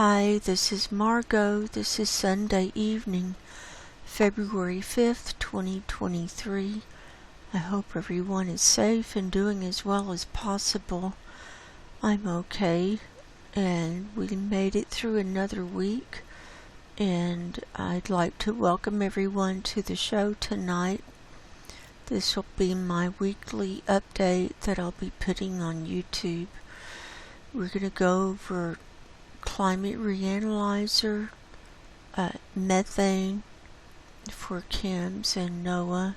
Hi, this is Margo. This is Sunday evening, February 5th, 2023. I hope everyone is safe and doing as well as possible. I'm okay, and we made it through another week, and I'd like to welcome everyone to the show tonight. This will be my weekly update that I'll be putting on YouTube. We're going to go over Climate Reanalyzer, Methane for CAMS and NOAA,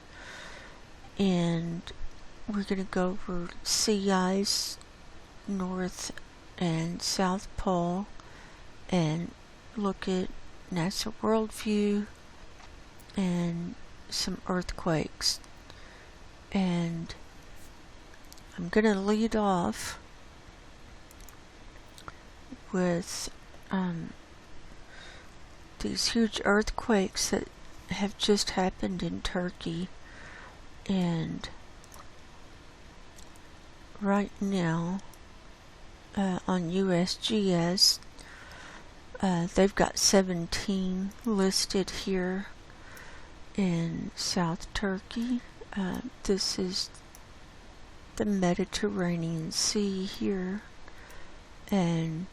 and we're going to go over sea ice, North and South Pole, and look at NASA Worldview and some earthquakes. And I'm going to lead off with these huge earthquakes that have just happened in Turkey, and right now on USGS they've got 17 listed here in South Turkey. This is the Mediterranean Sea here, and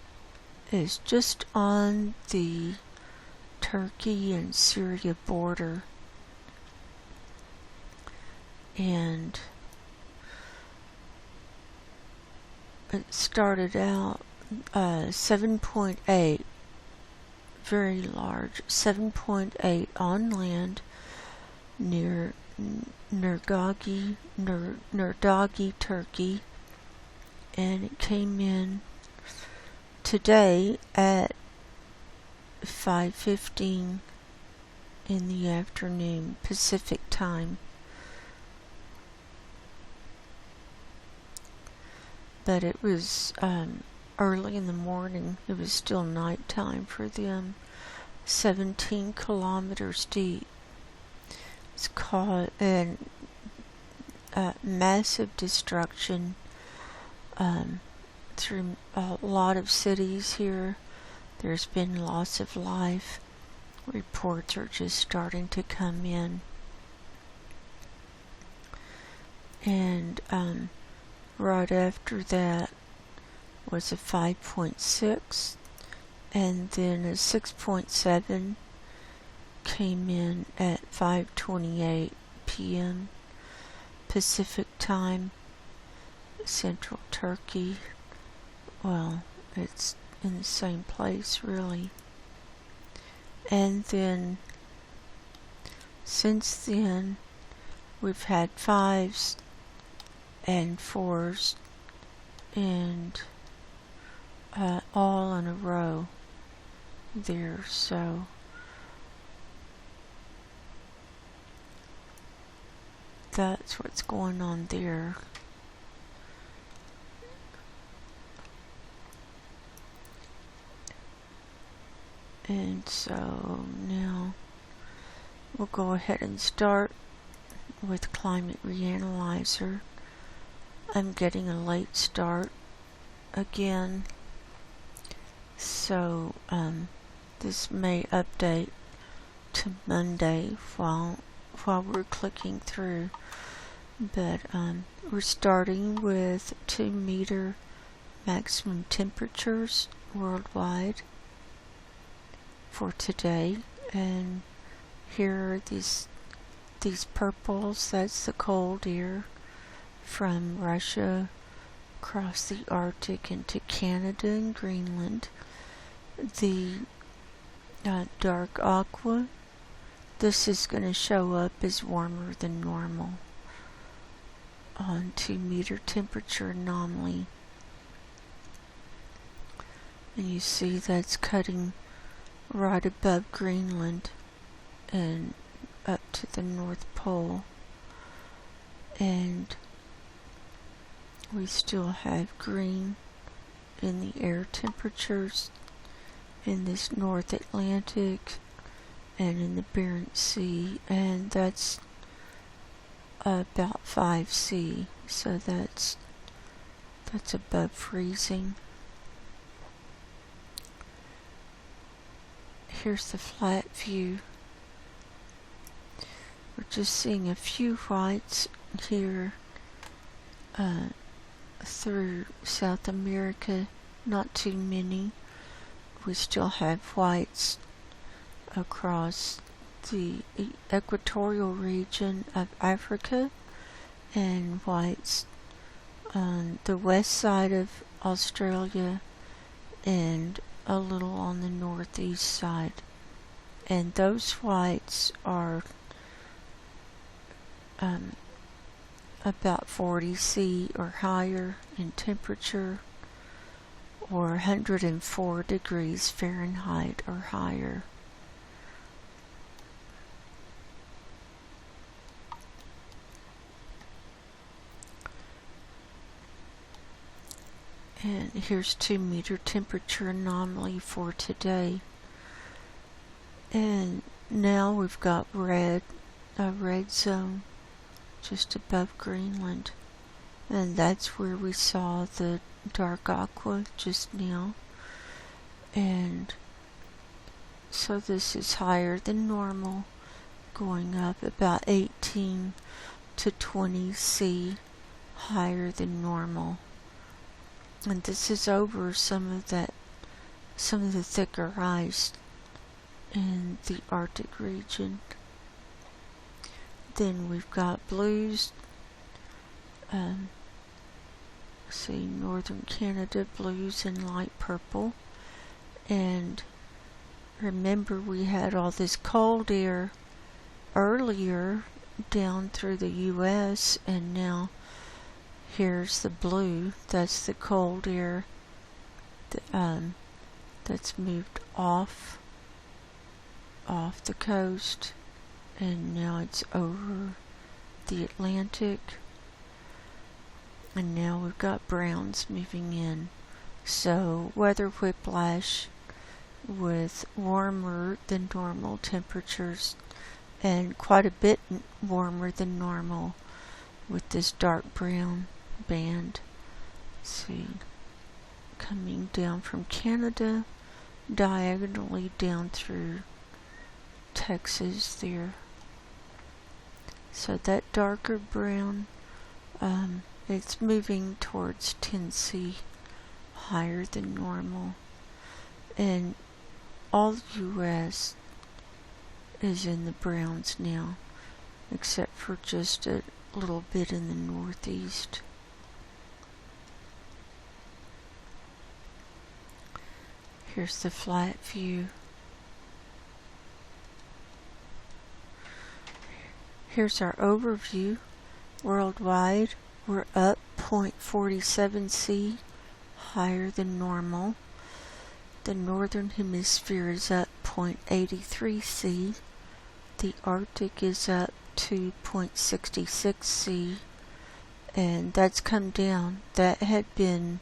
is just on the Turkey and Syria border. And it started out 7.8, very large, 7.8 on land near Nurgagi, Turkey, and it came in today at 5:15 in the afternoon Pacific time. But it was early in the morning. It was still nighttime for them. 17 kilometers deep. It's caused massive destruction through a lot of cities here. There's been loss of life. Reports are just starting to come in. And right after that was a 5.6, and then a 6.7 came in at 5:28 p.m. Pacific time, Central Turkey. Well, it's in the same place really. And then since then we've had 5s and 4s and all in a row there. So that's what's going on there. And so now we'll go ahead and start with Climate Reanalyzer. I'm getting a late start again, so this may update to Monday while we're clicking through. But we're starting with 2-meter maximum temperatures worldwide for today, and here are these purples. That's the cold air from Russia across the Arctic into Canada and Greenland. The dark aqua, this is going to show up as warmer than normal on 2-meter temperature anomaly. And you see that's cutting right above Greenland and up to the North Pole. And we still have green in the air temperatures in this North Atlantic and in the Barents Sea, and that's about 5°C, so that's above freezing. Here's the flat view. We're just seeing a few whites here through South America, not too many. We still have whites across the equatorial region of Africa and whites on the west side of Australia and a little on the northeast side. And those whites are about 40 C or higher in temperature, or 104 degrees Fahrenheit or higher. And here's 2-meter temperature anomaly for today. And now we've got a red zone just above Greenland. And that's where we saw the dark aqua just now. And so this is higher than normal, going up about 18 to 20 C higher than normal. And this is over some of the thicker ice in the Arctic region. Then we've got blues. See, northern Canada blues and light purple. And remember, we had all this cold air earlier down through the US, and now here's the blue. That's the cold air that's moved off the coast, and now it's over the Atlantic. And now we've got browns moving in. So weather whiplash with warmer than normal temperatures, and quite a bit warmer than normal with this dark brown band. See, coming down from Canada diagonally down through Texas there. So that darker brown, it's moving towards Tennessee, higher than normal. And all the U.S. is in the browns now, except for just a little bit in the northeast. Here's the flat view. Here's our overview. Worldwide, we're up 0.47 C, higher than normal. The northern hemisphere is up 0.83 C. The Arctic is up 2.66 C, and that's come down. That had been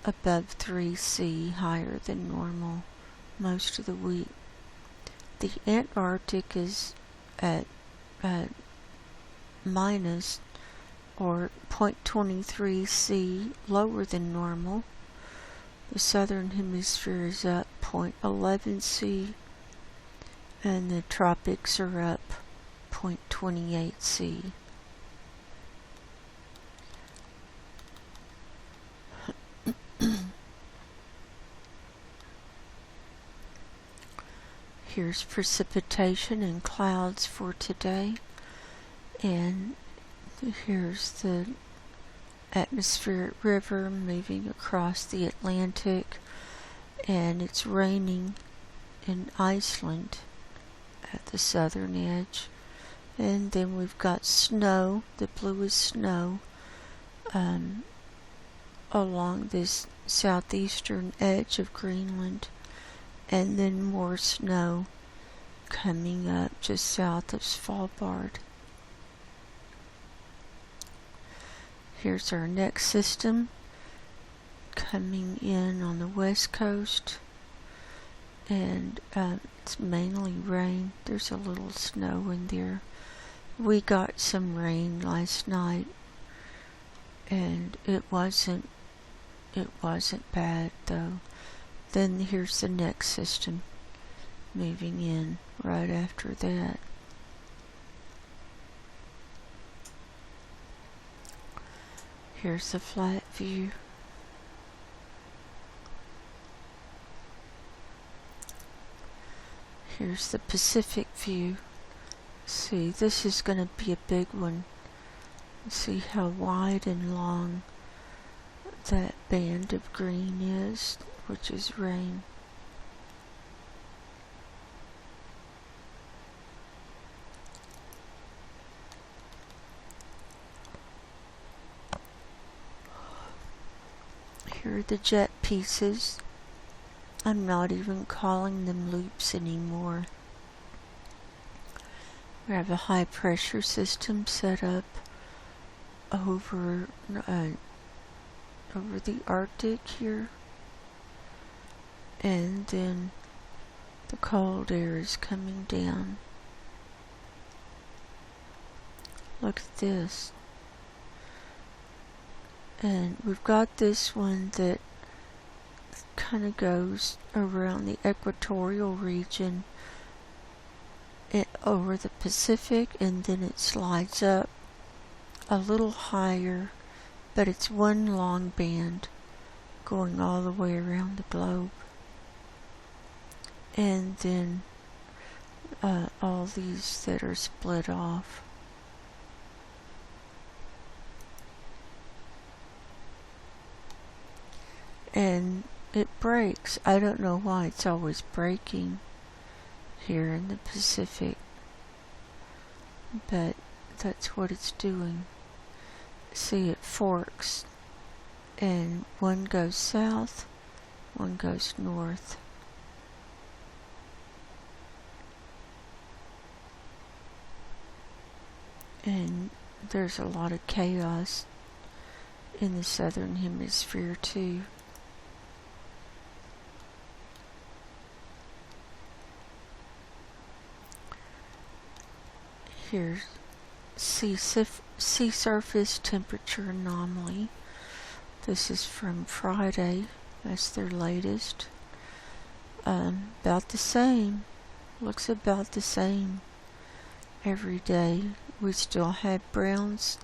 above 3 C, higher than normal most of the week. The Antarctic is at minus or 0.23 C, lower than normal. The southern hemisphere is up 0.11 C, and the tropics are up 0.28 C. Here's precipitation and clouds for today, and here's the atmospheric river moving across the Atlantic, and it's raining in Iceland at the southern edge. And then we've got snow, the bluest snow, along this southeastern edge of Greenland, and then more snow coming up just south of Svalbard. Here's our next system coming in on the west coast, and it's mainly rain. There's a little snow in there. We got some rain last night, and it wasn't bad though. Then here's the next system moving in right after that. Here's the flat view. Here's the Pacific view. See, this is going to be a big one. See how wide and long that band of green is, which is rain. Here are the jet pieces. I'm not even calling them loops anymore. We have a high pressure system set up over the Arctic here, and then the cold air is coming down. Look at this. And we've got this one that kind of goes around the equatorial region over the Pacific, and then it slides up a little higher, but it's one long band going all the way around the globe. And then all these that are split off. And it breaks. I don't know why it's always breaking here in the Pacific, but that's what it's doing. See, it forks, and one goes south, one goes north. And there's a lot of chaos in the southern hemisphere too. Here's sea surface temperature anomaly. This is from Friday. That's their latest. About the same. Looks about the same every day. We still had browns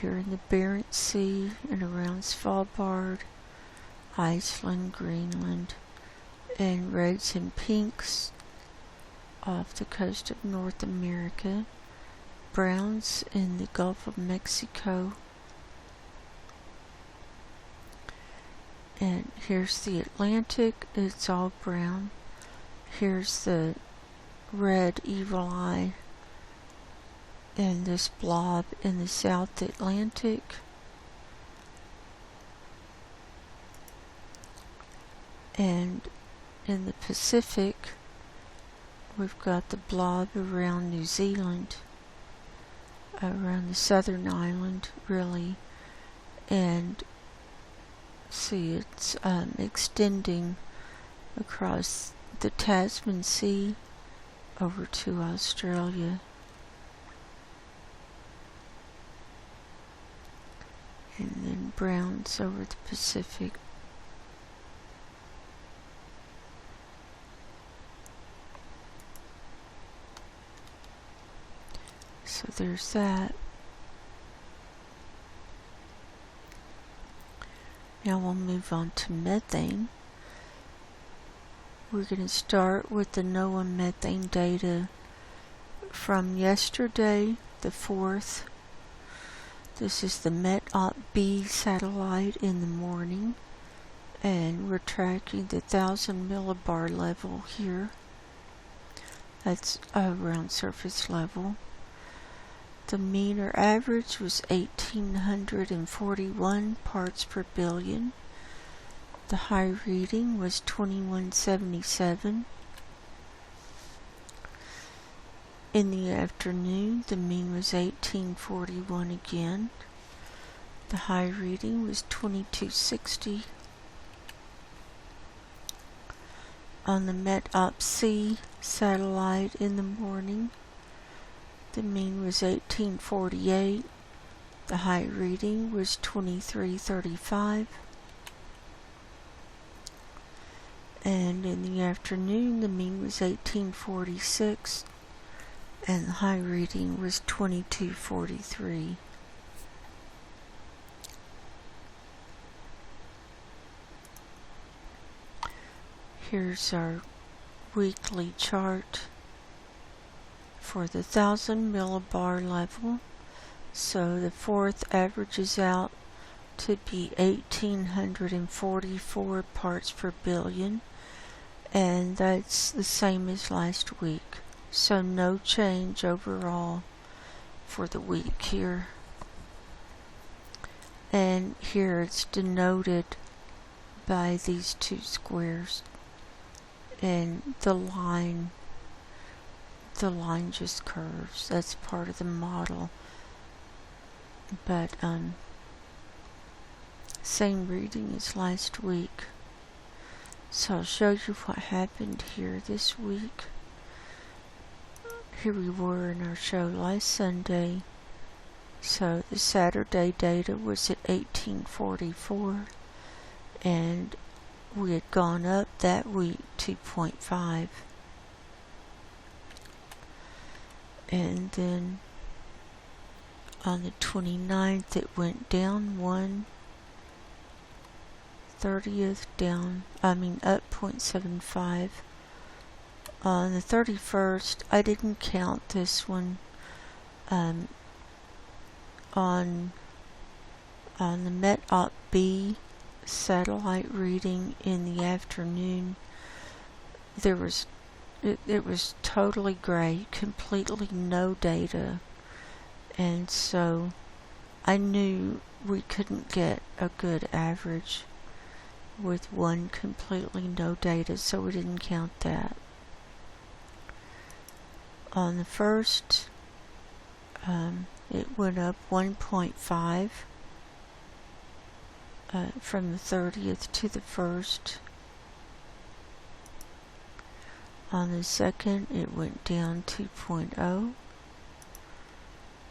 here in the Barents Sea and around Svalbard, Iceland, Greenland, and reds and pinks off the coast of North America, browns in the Gulf of Mexico, and here's the Atlantic. It's all brown. Here's the red evil eye and this blob in the South Atlantic. And in the Pacific, we've got the blob around New Zealand, around the southern island, really, and see, it's extending across the Tasman Sea over to Australia. And then browns over the Pacific. So there's that. Now we'll move on to methane. We're going to start with the NOAA methane data from yesterday, the 4th. This is the MET-OP-B satellite in the morning, and we're tracking the 1000 millibar level here. That's around surface level. The mean or average was 1841 parts per billion. The high reading was 2177. In the afternoon, the mean was 1841 again. The high reading was 2260. On the MET-OP-C satellite in the morning, the mean was 1848. The high reading was 2335. And in the afternoon, the mean was 1846, and the high reading was 2243. Here's our weekly chart for the 1000 millibar level. So the 4th averages out to be 1844 parts per billion, and that's the same as last week. So no change overall for the week here. And here it's denoted by these two squares, and the line just curves. That's part of the model. But same reading as last week. So I'll show you what happened here this week. Here we were in our show last Sunday. So the Saturday data was at 1844, and we had gone up that week 2.5. And then on the 29th it went down 1, 30th up 0.75. On the 31st, I didn't count this one. On the Met B satellite reading in the afternoon, it was totally gray, completely no data, and so I knew we couldn't get a good average with one completely no data, so we didn't count that. On the 1st, it went up 1.5 from the 30th to the 1st. On the 2nd, it went down 2.0.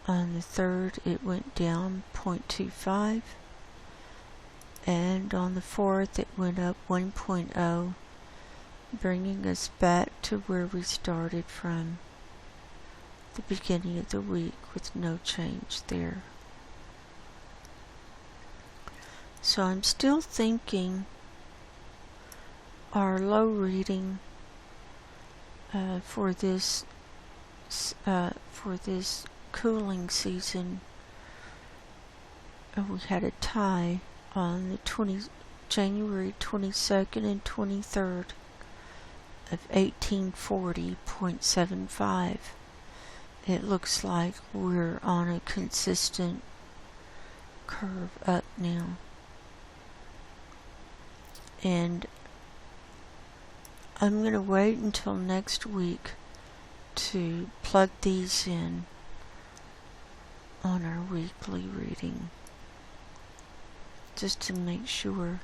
On the 3rd, it went down 0.25. And on the 4th, it went up 1.0, bringing us back to where we started from the beginning of the week with no change there. So I'm still thinking our low reading for this cooling season, we had a tie on the January 22nd and 23rd of 1840.75. It looks like we're on a consistent curve up now. And I'm going to wait until next week to plug these in on our weekly reading, just to make sure.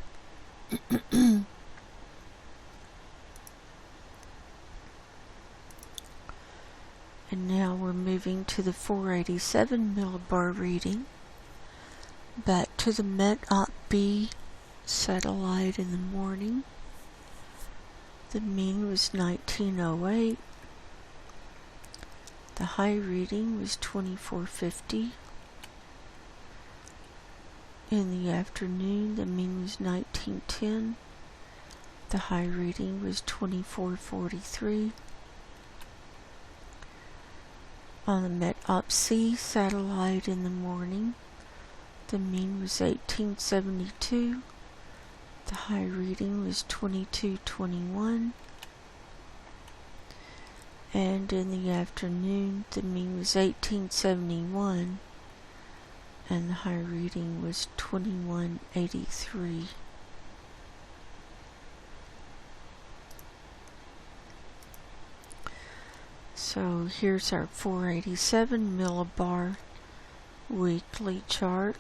And now we're moving to the 487 millibar reading, back to the Met B satellite in the morning. The mean was 1908. The high reading was 2450. In the afternoon, the mean was 1910. The high reading was 2443. On the Met C satellite in the morning, the mean was 1872. The high reading was 2221. And in the afternoon, the mean was 1871, and the high reading was 2183. So here's our 487 millibar weekly chart,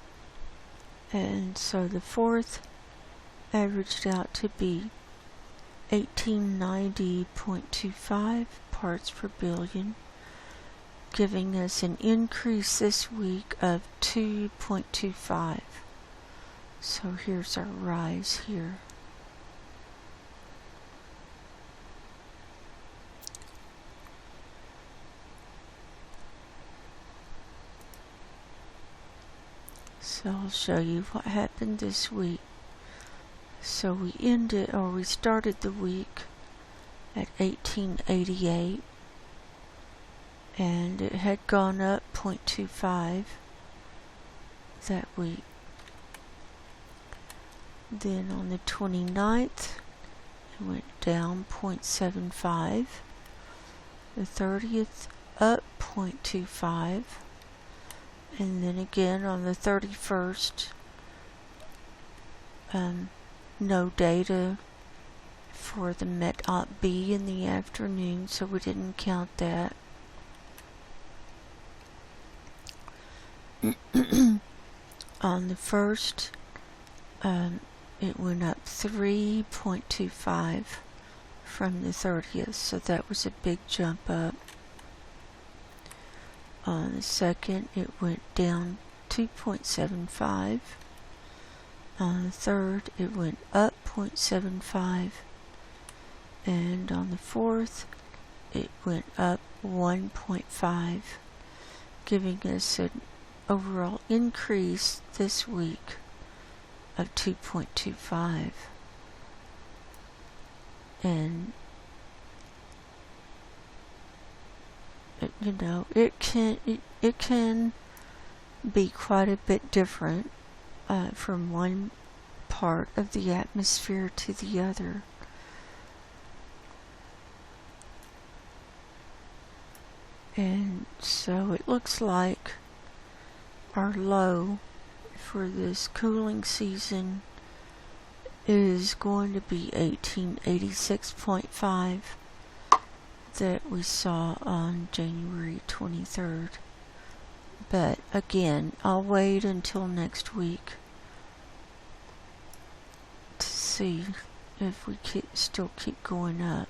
and so the 4th averaged out to be 1890.25 parts per billion, giving us an increase this week of 2.25. So here's our rise here. So I'll show you what happened this week. So we started the week at 1888, and it had gone up 0.25 that week. Then on the 29th, it went down 0.75. The 30th, up 0.25. And then again on the 31st, no data for the Met-Op-B in the afternoon, so we didn't count that. On the 1st, it went up 3.25 from the 30th, so that was a big jump up. On the 2nd, it went down 2.75. On the 3rd, it went up 0.75. And on the 4th, it went up 1.5, giving us an overall increase this week of 2.25. And it can be quite a bit different from one part of the atmosphere to the other. And so it looks like our low for this cooling season is going to be 1886.5 that we saw on January 23rd. But again, I'll wait until next week to see if we still keep going up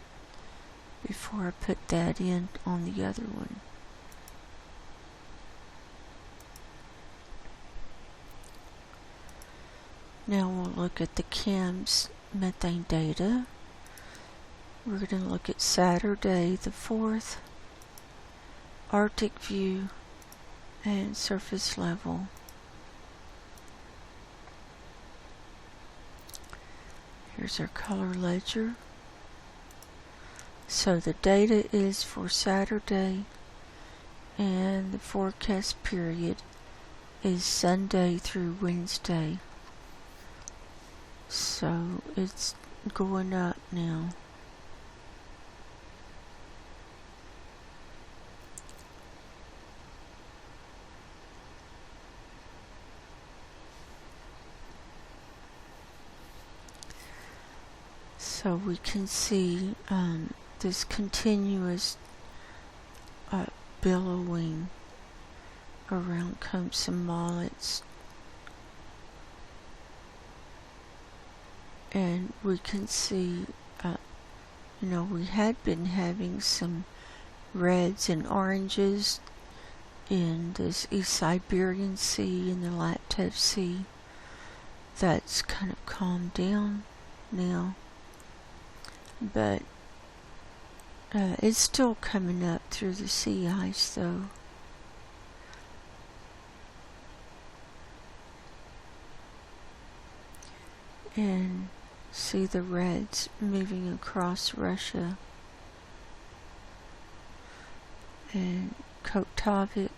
before I put that in on the other one. Now we'll look at the CAMS methane data. We're going to look at Saturday the 4th, Arctic view, and surface level. Here's our color ledger. So the data is for Saturday, and the forecast period is Sunday through Wednesday. So it's going up now. So we can see this continuous billowing around CAMS and Mollets. And we can see, we had been having some reds and oranges in this East Siberian Sea and the Laptev Sea. That's kind of calmed down now. But it's still coming up through the sea ice, though. And see the reds moving across Russia. And Koktovik,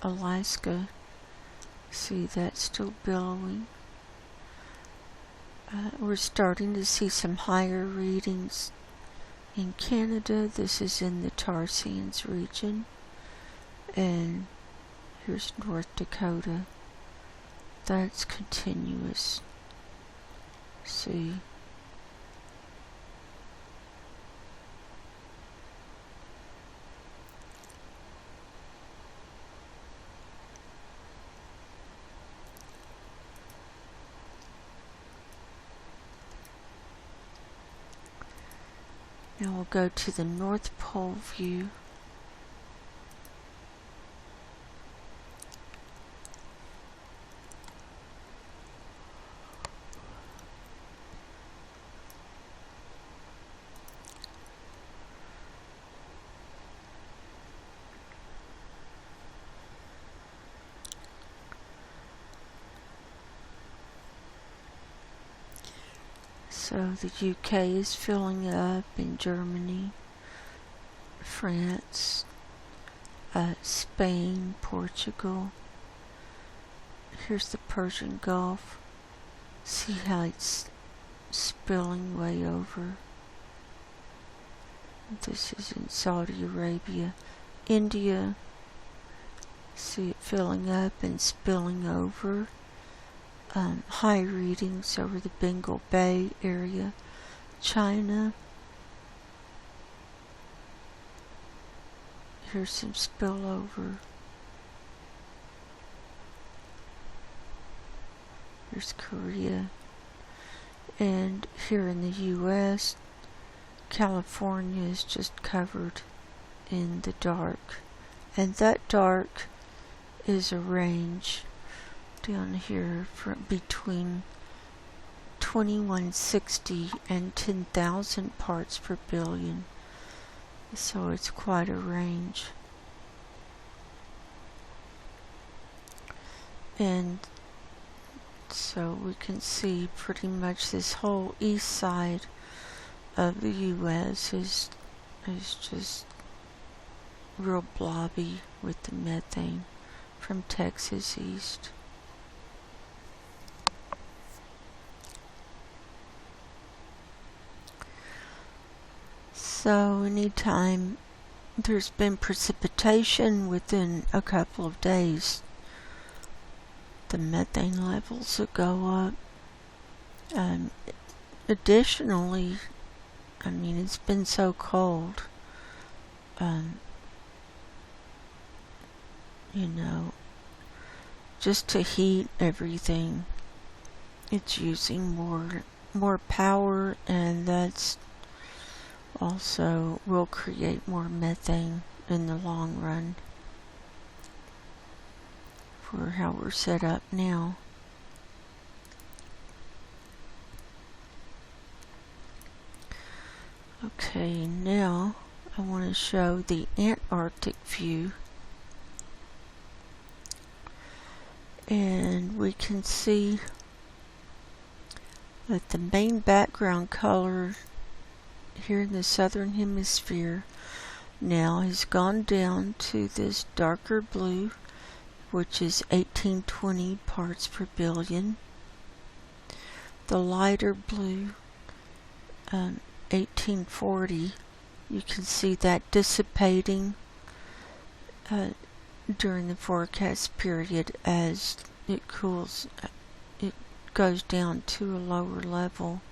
Alaska. See that still billowing. We're starting to see some higher readings in Canada. This is in the tar sands region. And here's North Dakota. That's continuous. See. Now we'll go to the North Pole view. So the UK is filling up, in Germany, France, Spain, Portugal. Here's the Persian Gulf. See how it's spilling way over. This is in Saudi Arabia. India. See it filling up and spilling over. High readings over the Bengal Bay area. China. Here's some spillover. Here's Korea. And here in the US, California is just covered in the dark. And that dark is a range down here from between 2160 and 10,000 parts per billion. So it's quite a range. And so we can see pretty much this whole east side of the US is just real blobby with the methane from Texas east. So anytime there's been precipitation within a couple of days, the methane levels will go up. Additionally, I mean, it's been so cold, you know, just to heat everything, it's using more power, and that's also will create more methane in the long run for how we're set up now. Okay, now I want to show the Antarctic view. And we can see that the main background color here in the southern hemisphere now has gone down to this darker blue, which is 1820 parts per billion. The lighter blue, 1840, you can see that dissipating during the forecast period as it cools, it goes down to a lower level.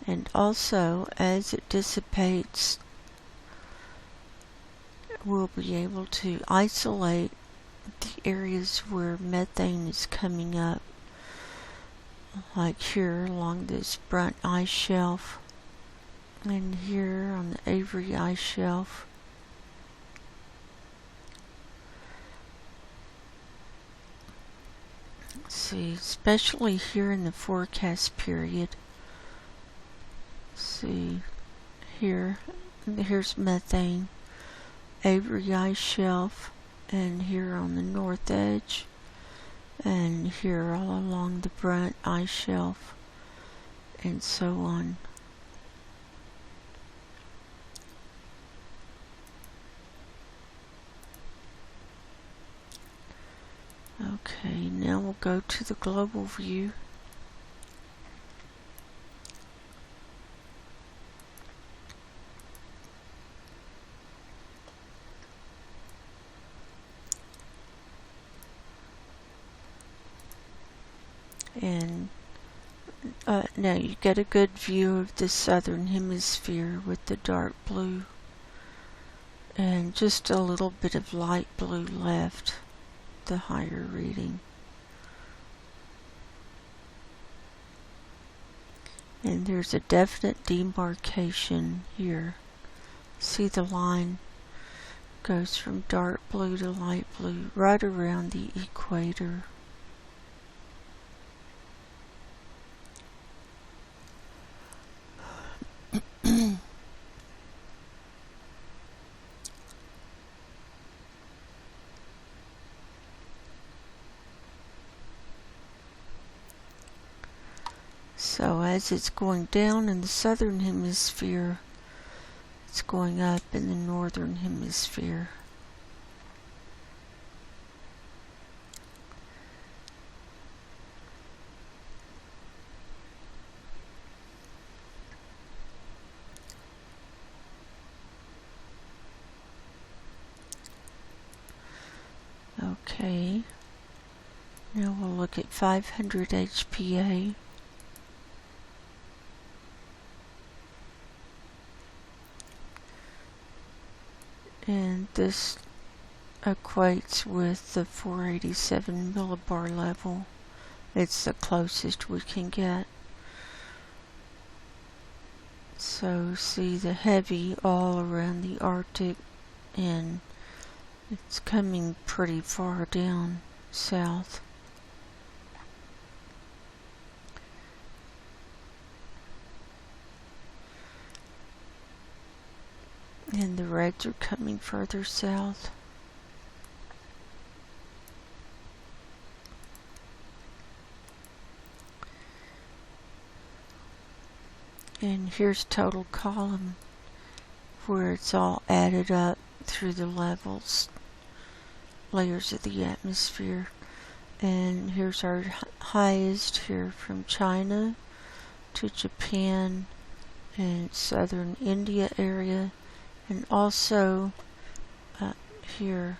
And also, as it dissipates, we'll be able to isolate the areas where methane is coming up, like here along this Brunt ice shelf, and here on the Avery ice shelf. Let's see, especially here in the forecast period. See, here's methane, Avery ice shelf, and here on the north edge, and here all along the Brunt ice shelf, and so on. Okay, now we'll go to the global view. And now you get a good view of the southern hemisphere with the dark blue and just a little bit of light blue left, the higher reading. And there's a definite demarcation here. See, the line goes from dark blue to light blue right around the equator. So as it's going down in the southern hemisphere, it's going up in the northern hemisphere. Okay, now we'll look at 500 HPA. And this equates with the 487 millibar level. It's the closest we can get. So see the heavy all around the Arctic, and it's coming pretty far down south. And the reds are coming further south. And here's total column where it's all added up through the layers of the atmosphere. And here's our highest here from China to Japan and southern India area, and also here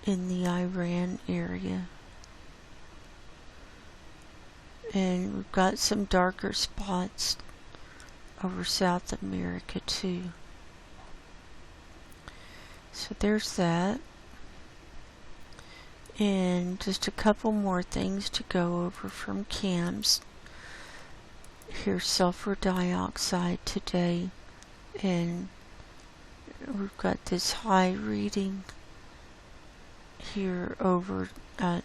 in the Iran area. And we've got some darker spots over South America too. So there's that. And just a couple more things to go over from CAMS. Here's sulfur dioxide today, and we've got this high reading here over at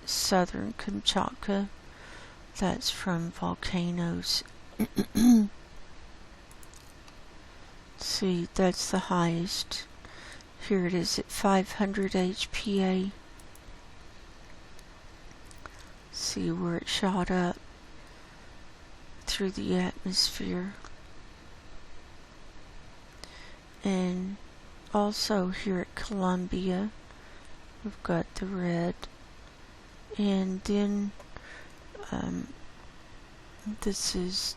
southern Kamchatka. That's from volcanoes. See, that's the highest. Here it is at 500 HPA. See where it shot up through the atmosphere. And also here at Columbia, we've got the red. And then this is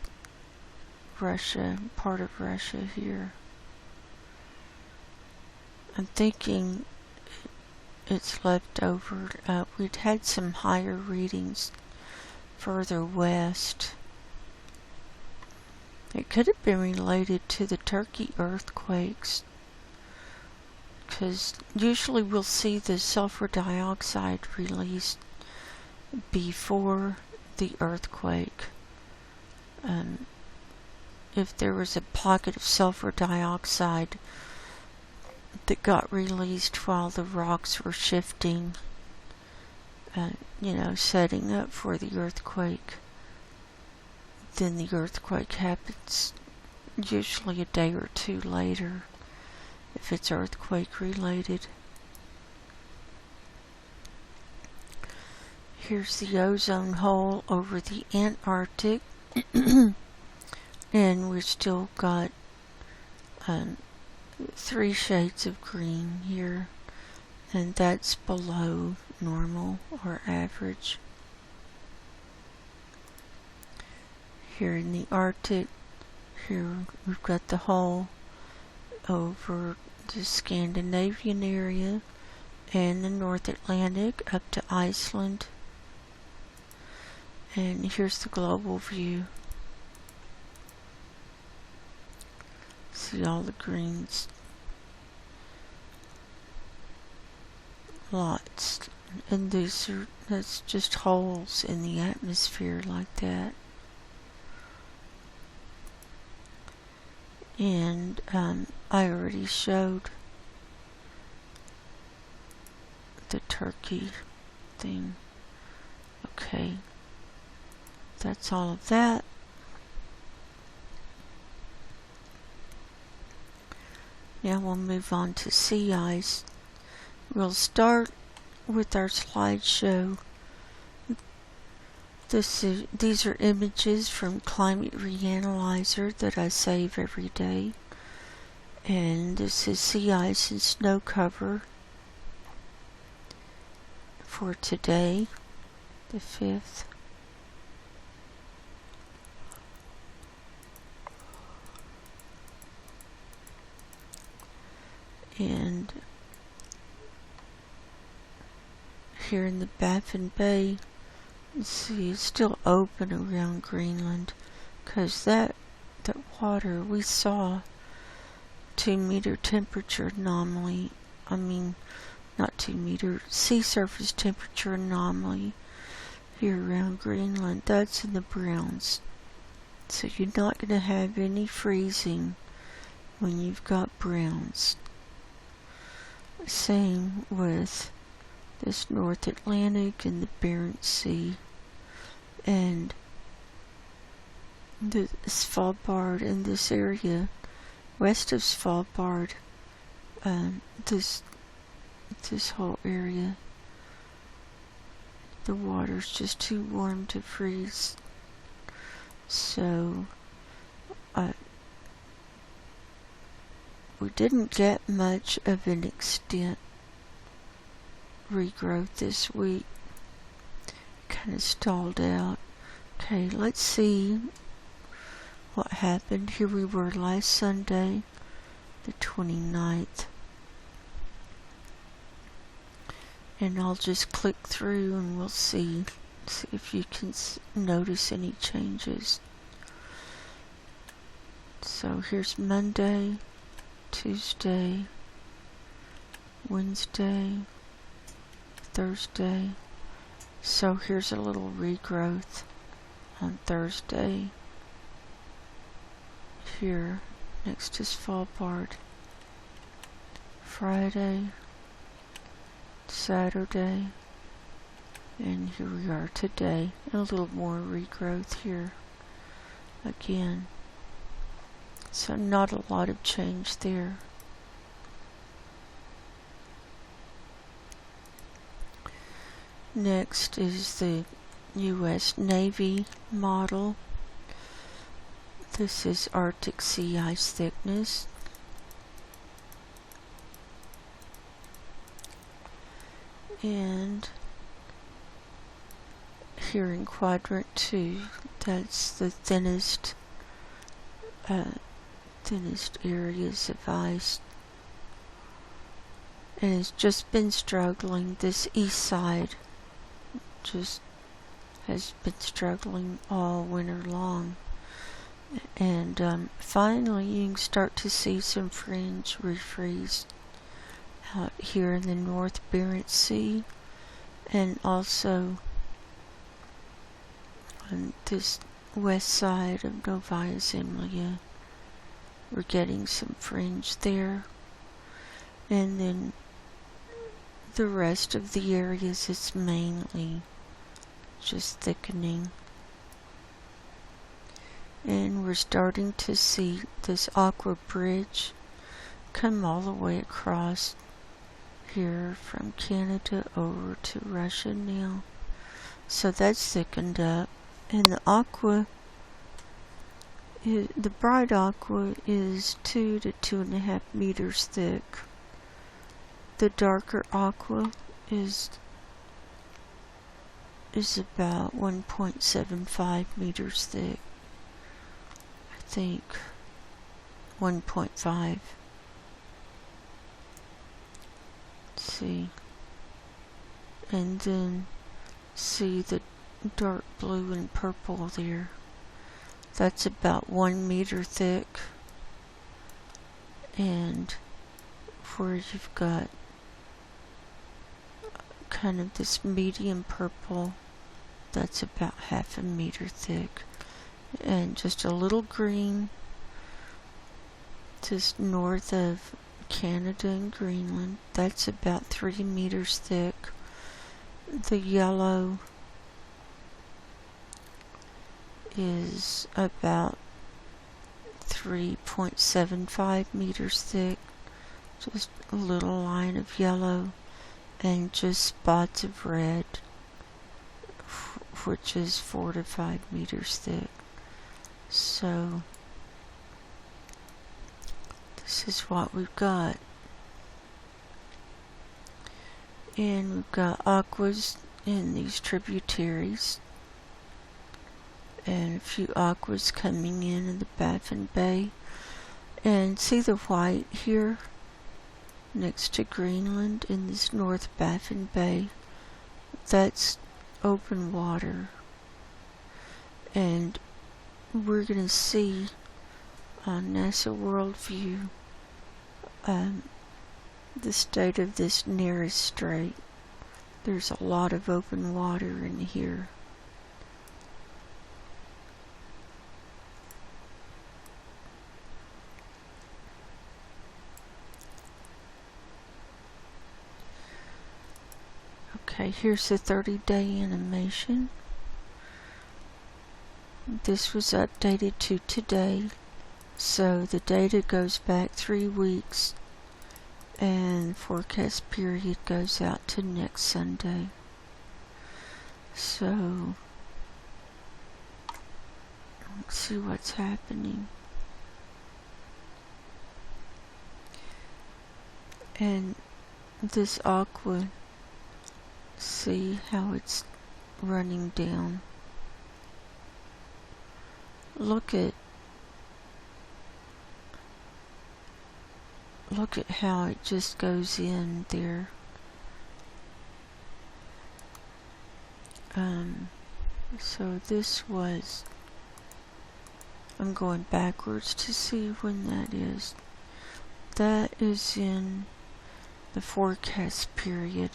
Russia, part of Russia here. I'm thinking it's left over. We'd had some higher readings further west. It could have been related to the Turkey earthquakes, because usually we'll see the sulfur dioxide released before the earthquake. If there was a pocket of sulfur dioxide that got released while the rocks were shifting, setting up for the earthquake, then the earthquake happens usually a day or two later if it's earthquake related. Here's the ozone hole over the Antarctic. And we've still got 3 shades of green here, and that's below normal or average. Here in the Arctic, here we've got the hole over the Scandinavian area and the North Atlantic up to Iceland. And here's the global view. See all the greens. Lots. And that's just holes in the atmosphere like that. And I already showed the Turkey thing. Okay. That's all of that. Now we'll move on to sea ice. We'll start with our slideshow These are images from Climate Reanalyzer that I save every day. And this is sea ice and snow cover for today, the 5th. And here in the Baffin Bay, you see it's still open around Greenland, because that water, we saw 2-meter temperature anomaly, not 2-meter, sea surface temperature anomaly here around Greenland. That's in the browns. So you're not going to have any freezing when you've got browns. Same with this North Atlantic and the Barents Sea and the Svalbard and this area west of Svalbard, this whole area, the water's just too warm to freeze. So we didn't get much of an extent regrowth this week. Kind of stalled out. Okay, let's see what happened. Here we were last Sunday, the 29th. And I'll just click through and we'll see if you can notice any changes. So here's Monday, Tuesday, Wednesday, Thursday. So here's a little regrowth on Thursday here next to Svalbard. Friday, Saturday, and here we are today. And a little more regrowth here again. So not a lot of change there. Next is the U.S. Navy model. This is Arctic sea ice thickness. And here in quadrant 2, that's the thinnest areas of ice. And it's just been struggling. This east side just has been struggling all winter long. And finally you can start to see some fringe refreeze out here in the North Barents Sea, and also on this west side of Novaya Zemlya we're getting some fringe there. And then the rest of the areas, it's mainly just thickening. And we're starting to see this aqua bridge come all the way across here from Canada over to Russia now. So that's thickened up. And the bright aqua is 2 to 2.5 meters thick. The darker aqua is about 1.75 meters thick. I think 1.5. See, and then see the dark blue and purple there. That's about 1 meter thick. And where you've got kind of this medium purple, that's about 0.5 meter thick. And just a little green just north of Canada and Greenland, that's about 3 meters thick. The yellow is about 3.75 meters thick, just a little line of yellow and just spots of red of which is 4 to 5 meters thick. So this is what we've got. And we've got aquas in these tributaries, and a few aquas coming in the Baffin Bay. And see the white here next to Greenland in this North Baffin Bay? That's open water. And we're going to see on NASA Worldview the state of this nearest strait. There's a lot of open water in here. Okay, here's the 30-day animation. This was updated to today, so the data goes back 3 weeks, and the forecast period goes out to next Sunday. So let's see what's happening. And this aqua, see how it's running down. Look at how it just goes in there. So this was, I'm going backwards to see when that is. That is in the forecast period.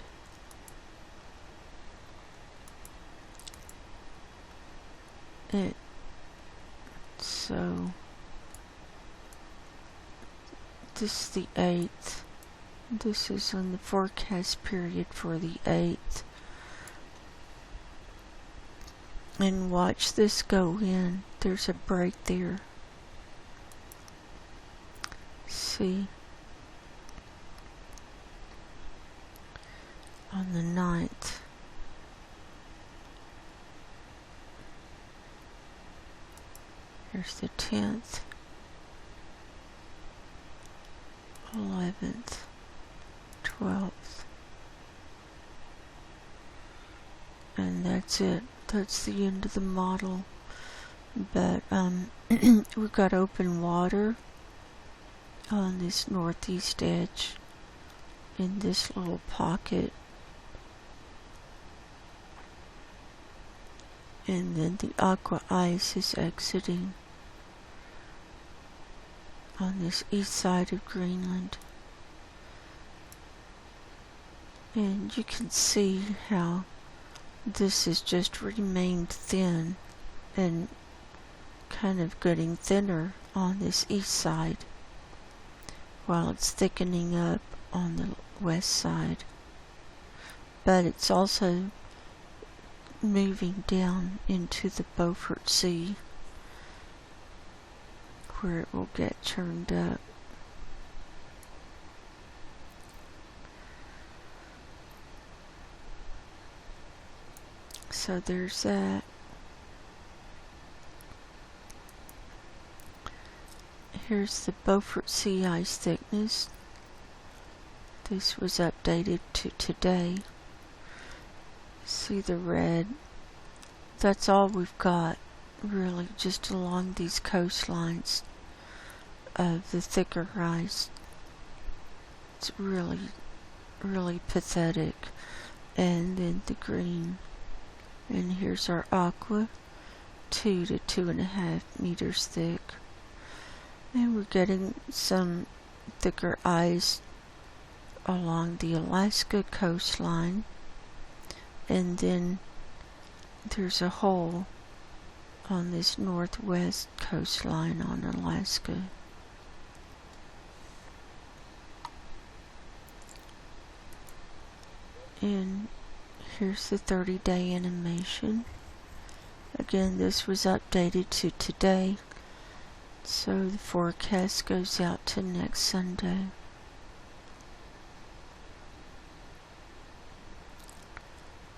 So this is the 8th. This is on the forecast period for the 8th. And watch this go in. There's a break there. See? On the 9th. Here's the 10th, 11th, 12th, and that's it. That's the end of the model. But we've got open water on this northeast edge in this little pocket. And then the aqua ice is exiting on this east side of Greenland. And you can see how this has just remained thin and kind of getting thinner on this east side while it's thickening up on the west side. But it's also moving down into the Beaufort Sea where it will get churned up. So there's that. Here's the Beaufort Sea ice thickness. This was updated to today. See the red? That's all we've got, really, just along these coastlines of the thicker ice. It's really, really pathetic. And then the green. And here's our aqua, 2 to 2.5 meters thick. And we're getting some thicker ice along the Alaska coastline. And then there's a hole on this northwest coastline on Alaska. And here's the 30-day animation. Again, this was updated to today, so the forecast goes out to next Sunday.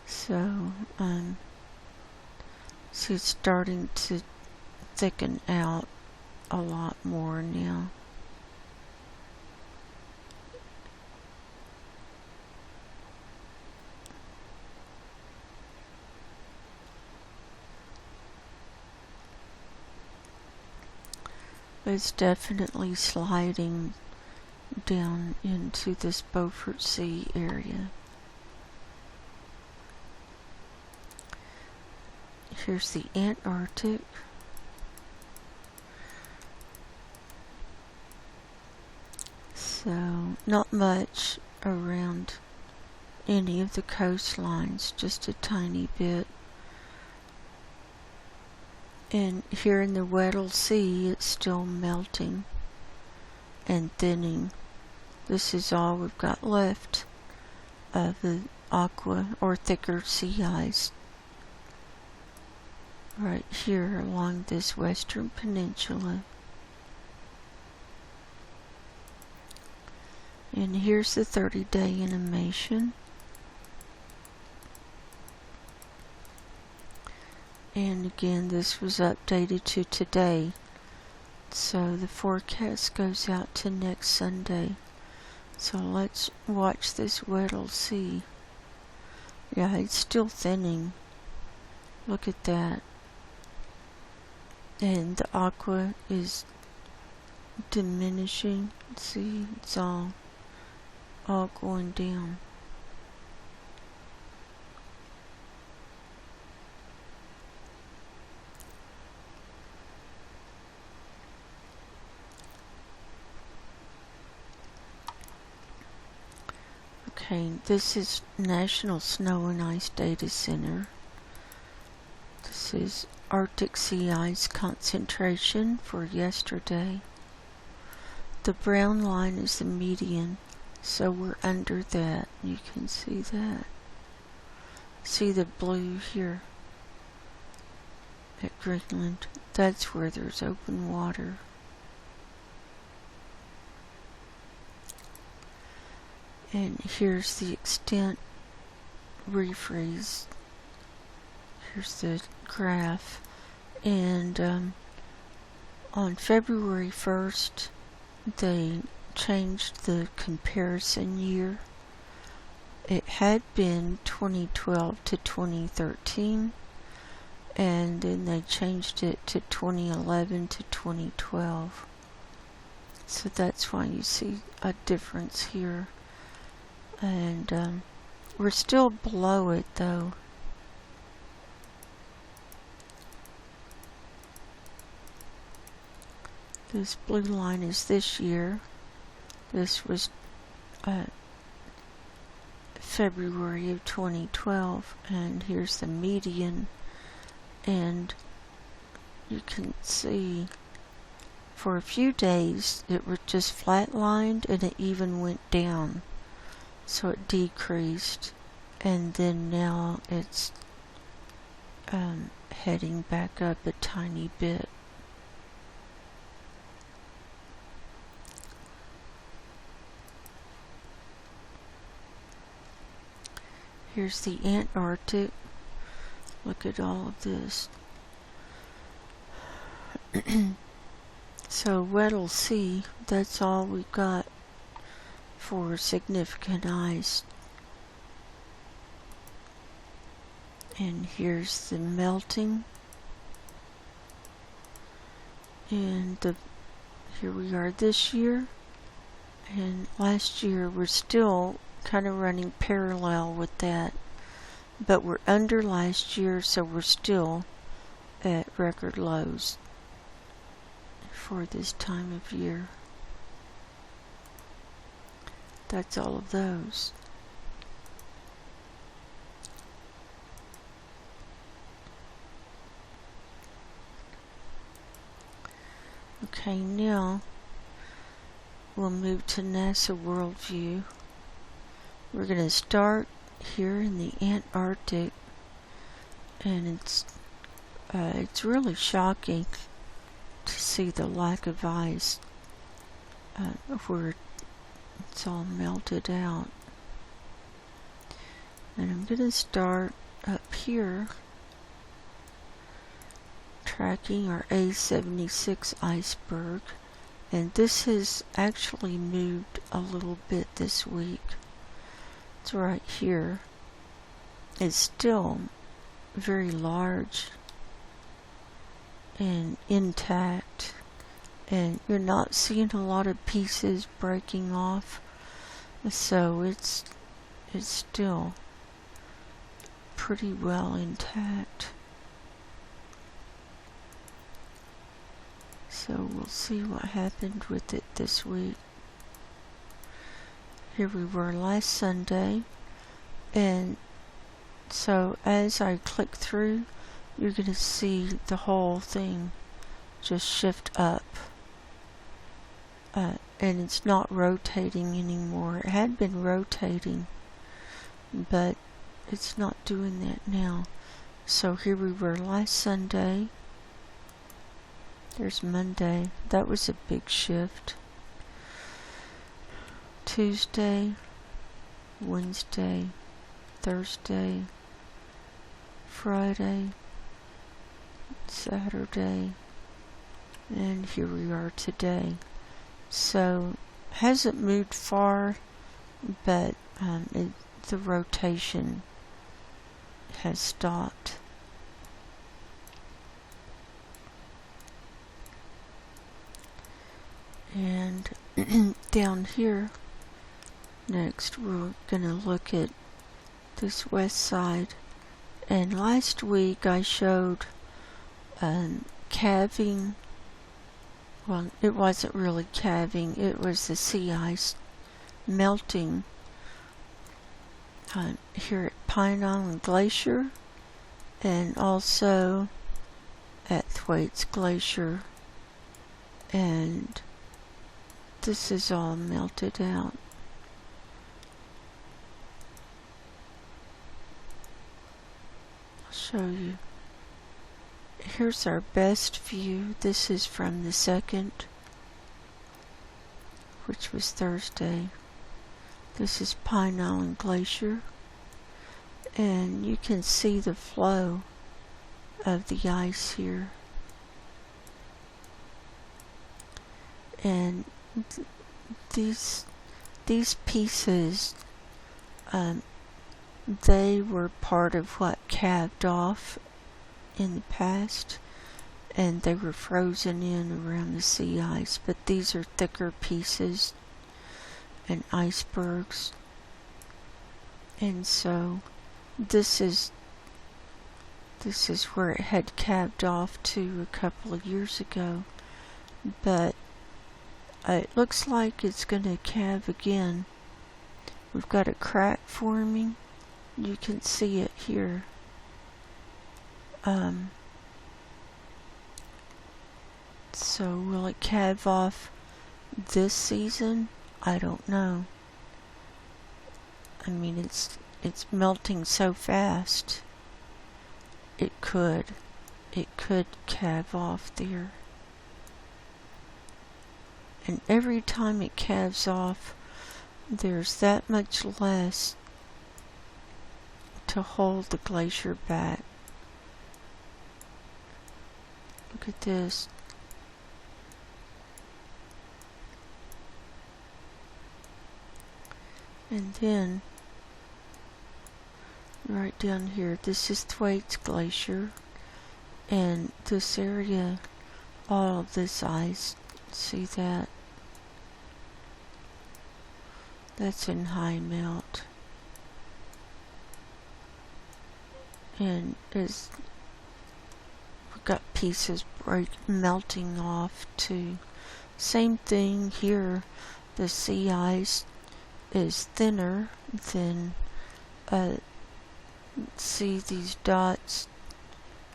So, See, it's starting to thicken out a lot more now. But it's definitely sliding down into this Beaufort Sea area. Here's the Antarctic. So, not much around any of the coastlines, just a tiny bit. And here in the Weddell Sea, it's still melting and thinning. This is all we've got left of the aqua or thicker sea ice right here along this western peninsula. And here's the 30-day animation. And again, this was updated to today. So the forecast goes out to next Sunday. So let's watch this Weddell Sea. Yeah, it's still thinning. Look at that. And the aqua is diminishing. See, it's all going down. Okay, this is National Snow and Ice Data Center. This is Arctic sea ice concentration for yesterday. The brown line is the median, so we're under that. You can see that. See the blue here at Greenland? That's where there's open water. And here's the extent refreeze. Here's the graph. And on February 1st, they changed the comparison year. It had been 2012 to 2013, and then they changed it to 2011 to 2012. So that's why you see a difference here. And we're still below it though. This blue line is this year. This was February of 2012, and here's the median, and you can see for a few days it was just flatlined and it even went down. So it decreased, and then now it's heading back up a tiny bit. Here's the Antarctic. Look at all of this. So Weddell Sea, that's all we've got for significant ice. And here's the melting. And here we are this year. And last year we're still kind of running parallel with that. But we're under last year, so we're still at record lows for this time of year. That's all of those. Okay, now we'll move to NASA Worldview. We're going to start here in the Antarctic, and it's really shocking to see the lack of ice where it's all melted out. And I'm going to start up here tracking our A76 iceberg, and this has actually moved a little bit this week. It's right here. It's still very large and intact, and you're not seeing a lot of pieces breaking off, so it's still pretty well intact. So we'll see what happened with it this week. Here we were last Sunday, and so as I click through, you're going to see the whole thing just shift up. And it's not rotating anymore. It had been rotating, but it's not doing that now. So here we were last Sunday. There's Monday. That was a big shift. Tuesday, Wednesday, Thursday, Friday, Saturday, and here we are today. So hasn't moved far, but the rotation has stopped. And down here next we're going to look at this west side. And last week I showed calving. Well, it wasn't really calving, it was the sea ice melting here at Pine Island Glacier, and also at Thwaites Glacier, and this is all melted out. I'll show you. Here's our best view. This is from the 2nd, which was Thursday. This is Pine Island Glacier, and you can see the flow of the ice here. And these pieces, they were part of what calved off in the past, and they were frozen in around the sea ice, but these are thicker pieces and icebergs, and so this is where it had calved off to a couple of years ago, but it looks like it's going to calve again. We've got a crack forming. You can see it here. So will it calve off this season? I don't know. I mean, it's melting so fast. It could calve off there. And every time it calves off, there's that much less to hold the glacier back. Look at this. And then, right down here, this is Thwaites Glacier, and this area, all of this ice, see that? That's in high melt. And we've got pieces melting off too. Same thing here. The sea ice is thinner than see these dots,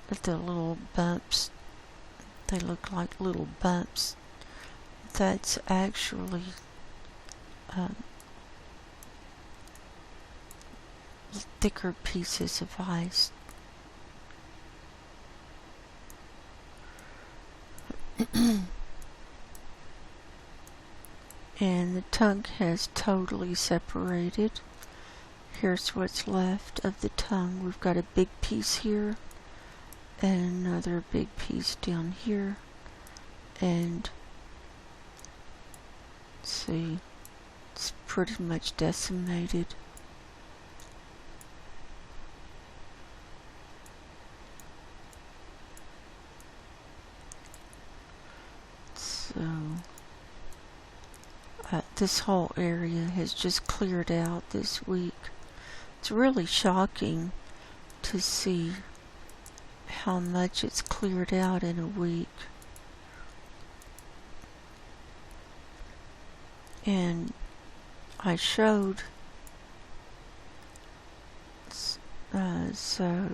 the little bumps, they look like little bumps. That's actually thicker pieces of ice. And the tongue has totally separated. Here's what's left of the tongue. We've got a big piece here, and another big piece down here, and see, it's pretty much decimated. So this whole area has just cleared out this week. It's really shocking to see how much it's cleared out in a week. And I showed, so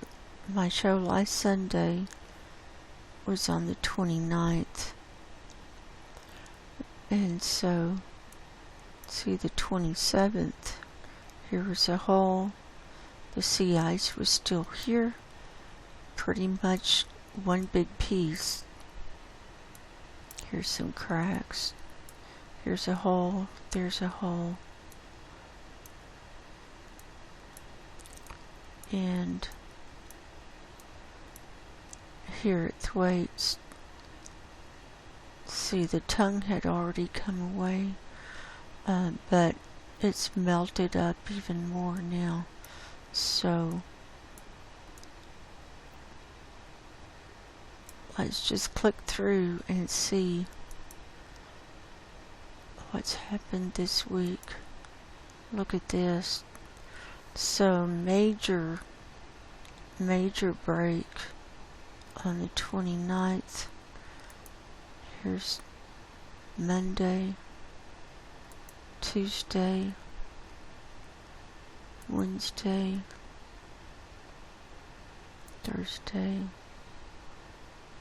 my show last Sunday was on the 29th. And so, see, the 27th, here was a hole. The sea ice was still here. Pretty much one big piece. Here's some cracks. Here's a hole. There's a hole. And here at Thwaites, see, the tongue had already come away, but it's melted up even more now. So let's just click through and see what's happened this week. Look at this. So major break on the 29th. Here's Monday, Tuesday, Wednesday, Thursday,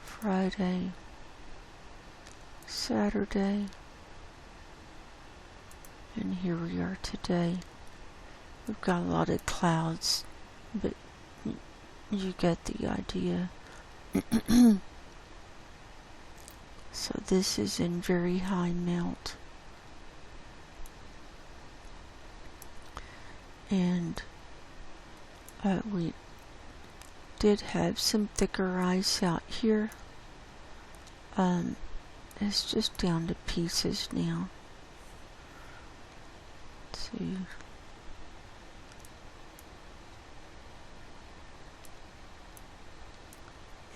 Friday, Saturday, and here we are today. We've got a lot of clouds, but you get the idea. So this is in very high melt. And we did have some thicker ice out here. It's just down to pieces now. Let's see.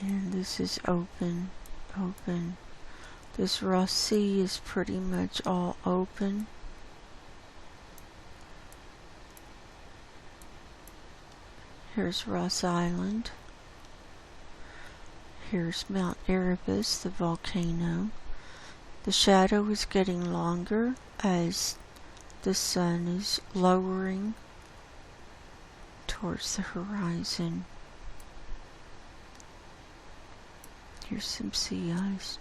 And this is open. This Ross Sea is pretty much all open. Here's Ross Island. Here's Mount Erebus, the volcano. The shadow is getting longer as the sun is lowering towards the horizon. Here's some sea ice.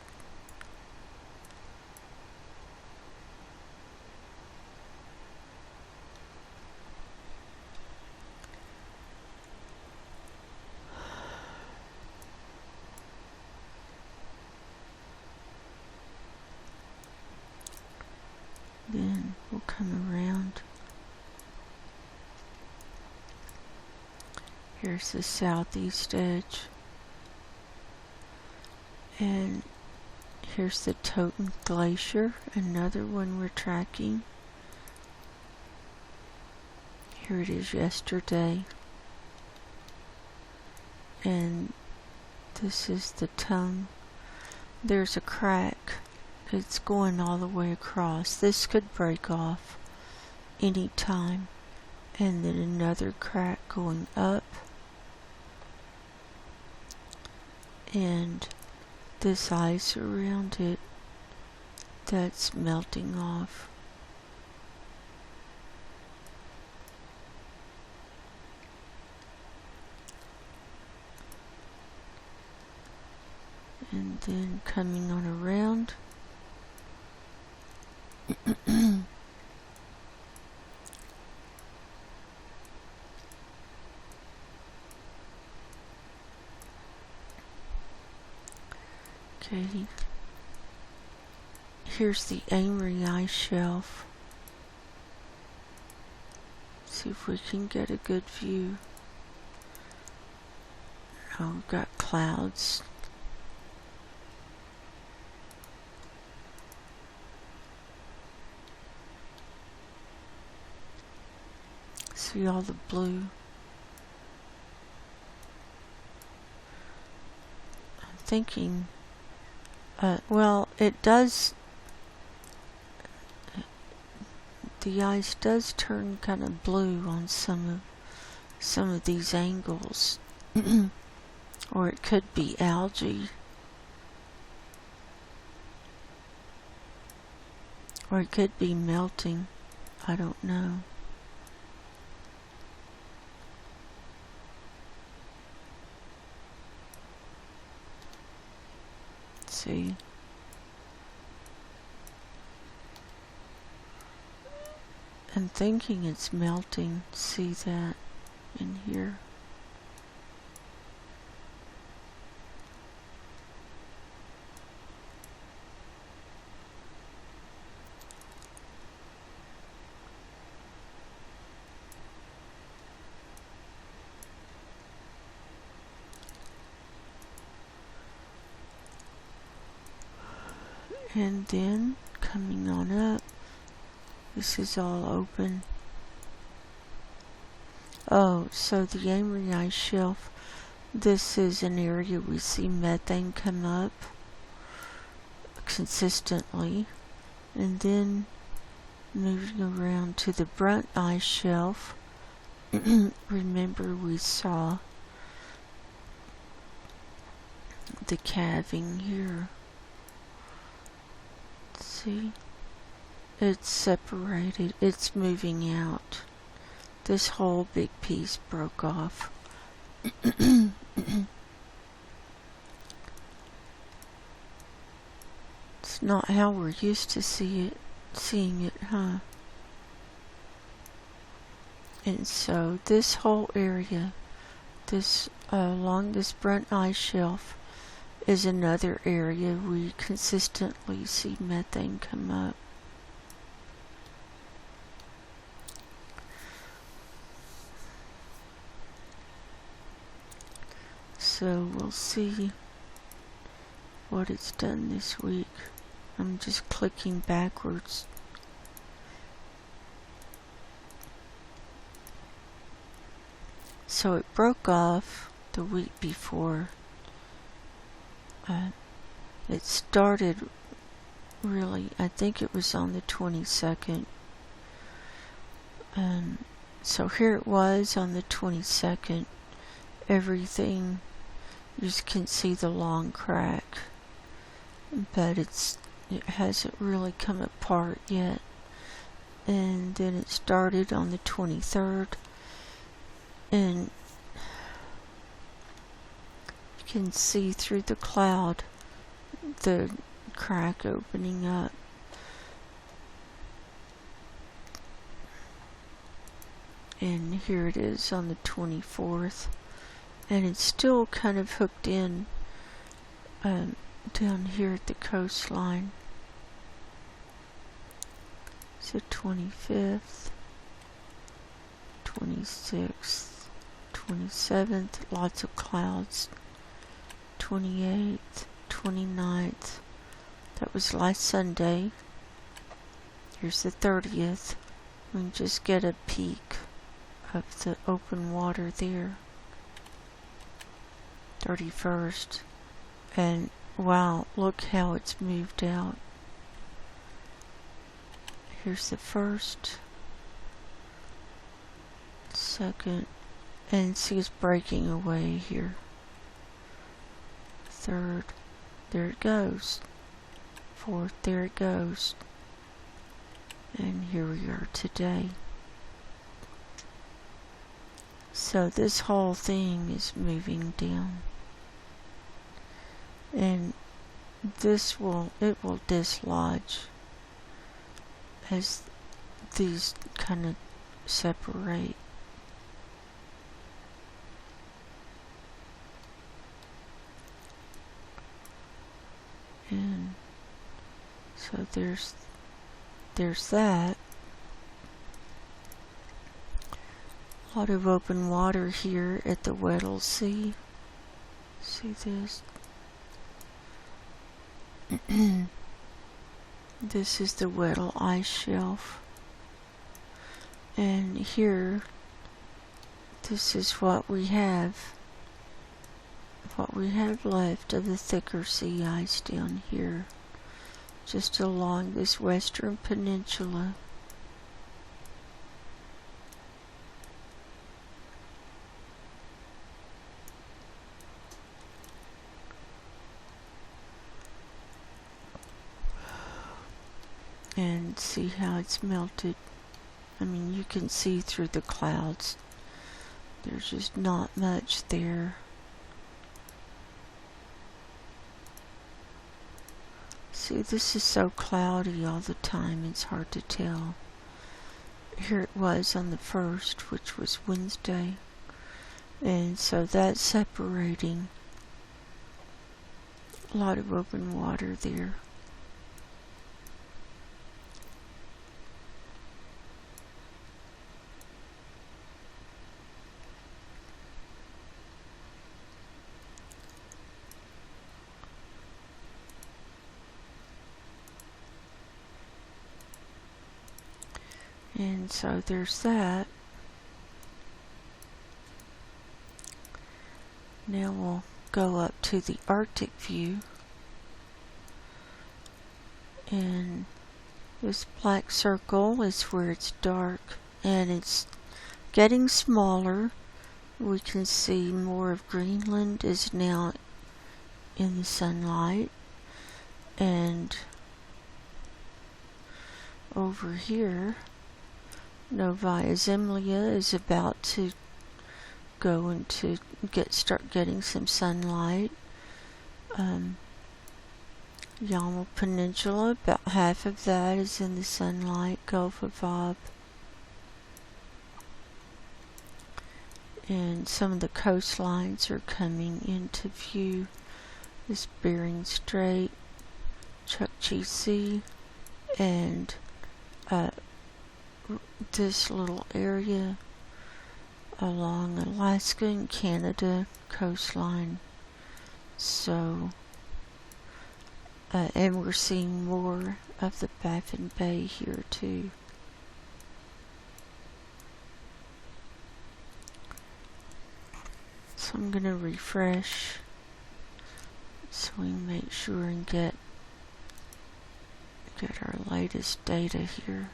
Then we'll come around. Here's the southeast edge. And here's the Totem Glacier, another one we're tracking. Here it is yesterday. And this is the tongue. There's a crack. It's going all the way across. This could break off any time. And then another crack going up. And this ice around it that's melting off. And then coming on around. Okay, here's the Amory ice shelf. See if we can get a good view. Oh, we've got clouds. See all the blue. I'm thinking, well, it does, the ice does turn kind of blue on some of these angles. Or it could be algae. Or it could be melting. I don't know. Let's see. I'm thinking it's melting. See that in here. And then coming on up, this is all open. Oh, so the Amory Ice Shelf, this is an area we see methane come up consistently. And then moving around to the Brunt Ice Shelf, remember we saw the calving here. See, it's separated, it's moving out. This whole big piece broke off. It's not how we're used to seeing it, huh? And so this whole area, this along this Brunt Ice Shelf, is another area we consistently see methane come up. So we'll see what it's done this week. I'm just clicking backwards. So it broke off the week before. It started really, I think it was on the 22nd. And so here it was on the 22nd. Everything, you just can see the long crack. But it hasn't really come apart yet. And then it started on the 23rd. And you can see through the cloud the crack opening up. And here it is on the 24th. And it's still kind of hooked in down here at the coastline. So 25th, 26th, 27th, lots of clouds. 28th, 29th, that was last Sunday. Here's the 30th. We can just get a peek of the open water there. 31st. And wow, look how it's moved out. Here's the 1st, 2nd, and see it's breaking away here. 3rd, there it goes. 4th, there it goes. And here we are today. So this whole thing is moving down. And it will dislodge as these kind of separate. And so there's that. A lot of open water here at the Weddell Sea. See this? This is the Weddell ice shelf. And here, this is what we have left of the thicker sea ice down here, just along this western peninsula. And see how it's melted. I mean, you can see through the clouds. There's just not much there. See, this is so cloudy all the time, it's hard to tell. Here it was on the 1st, which was Wednesday. And so that's separating. A lot of open water there. And so there's that. Now we'll go up to the Arctic view. And this black circle is where it's dark and it's getting smaller. We can see more of Greenland is now in the sunlight. And over here, Novaya Zemlya is about to go into start getting some sunlight. Yamal Peninsula, about half of that is in the sunlight. Gulf of Ob. And some of the coastlines are coming into view. This Bering Strait, Chukchi Sea, and this little area along Alaska and Canada coastline. So, and we're seeing more of the Baffin Bay here too. So I'm going to refresh so we can make sure and get our latest data here.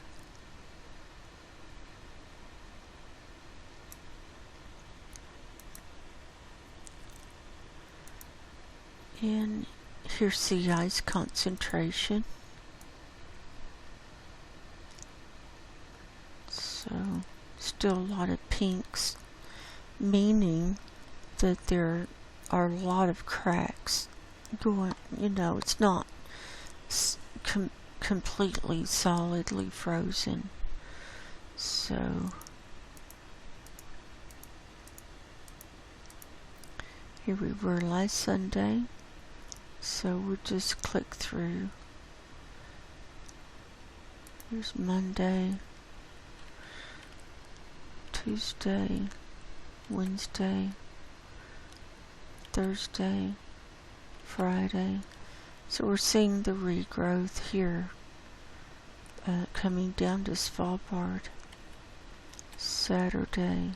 And here's sea ice concentration. So still a lot of pinks, meaning that there are a lot of cracks going, it's not completely solidly frozen. So here we were last Sunday. So we'll just click through. Here's Monday, Tuesday, Wednesday, Thursday, Friday. So we're seeing the regrowth here coming down to Svalbard Saturday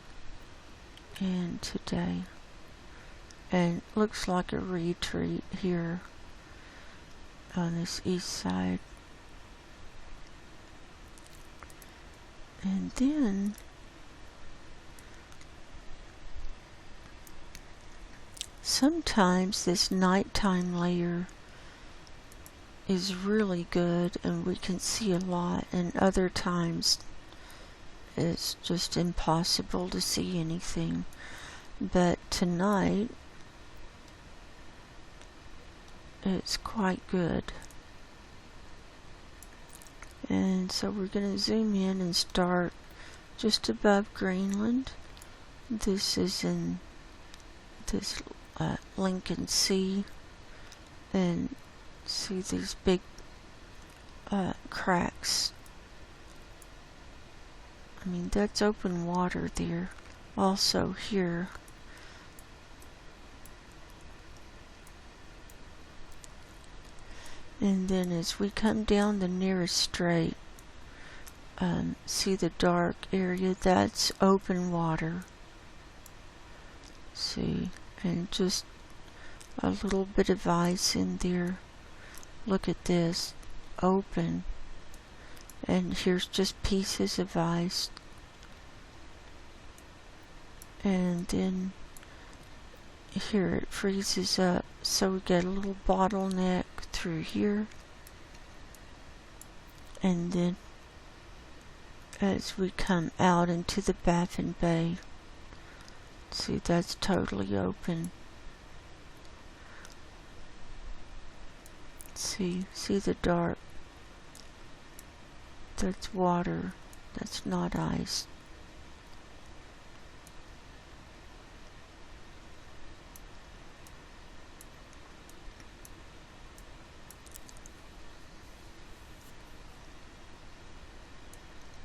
and today. And looks like a retreat here on this east side. And then sometimes this nighttime layer is really good and we can see a lot, and other times it's just impossible to see anything. But tonight it's quite good. And so we're going to zoom in and start just above Greenland. This is in this Lincoln Sea, and see these big cracks. I mean, that's open water there. Also here, And then as we come down the nearest strait, see the dark area? That's open water. See, and just a little bit of ice in there. Look at this, open. And here's just pieces of ice. And then here it freezes up, so we get a little bottleneck through here. And then as we come out into the Baffin Bay, see, that's totally open. See the dark? That's water, that's not ice.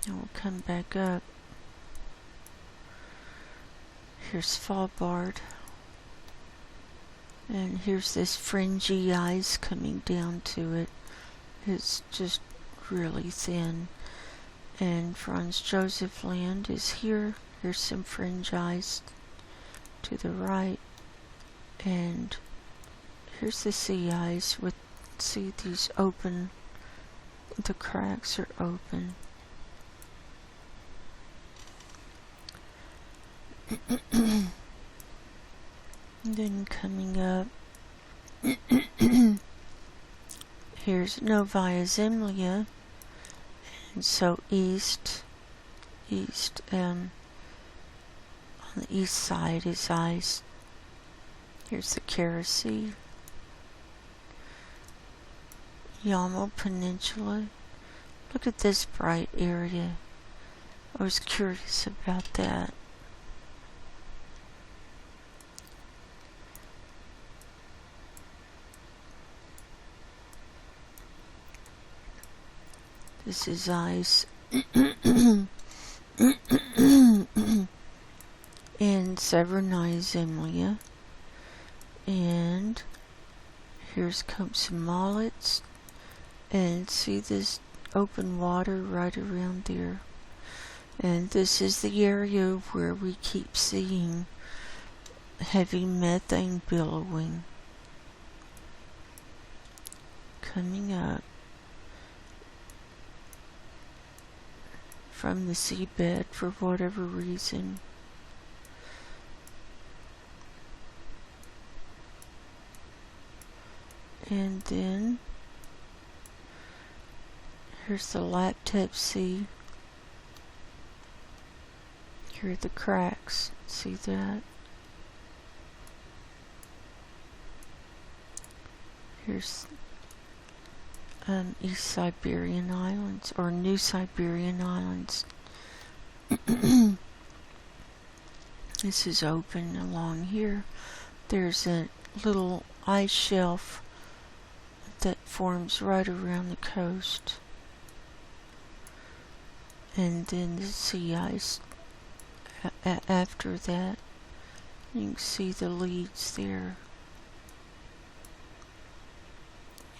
And we'll come back up. Here's Svalbard. And here's this fringy ice coming down to it. It's just really thin. And Franz Josef Land is here. Here's some fringe ice to the right. And here's the sea ice with, see, these open, the cracks are open. Then coming up, here's Novaya Zemlya, and so east, on the east side is ice. Here's the Kara Sea, Yamal Peninsula. Look at this bright area. I was curious about that. This is ice in Severnaya Zemlya, and here's Komsomolets, and see this open water right around there. And this is the area where we keep seeing heavy methane billowing. Coming up from the seabed for whatever reason. And then here's the Laptev Sea. Here are the cracks. See that? Here's East Siberian Islands, or New Siberian Islands. This is open along here. There's a little ice shelf that forms right around the coast. And then the sea ice after that. You can see the leads there.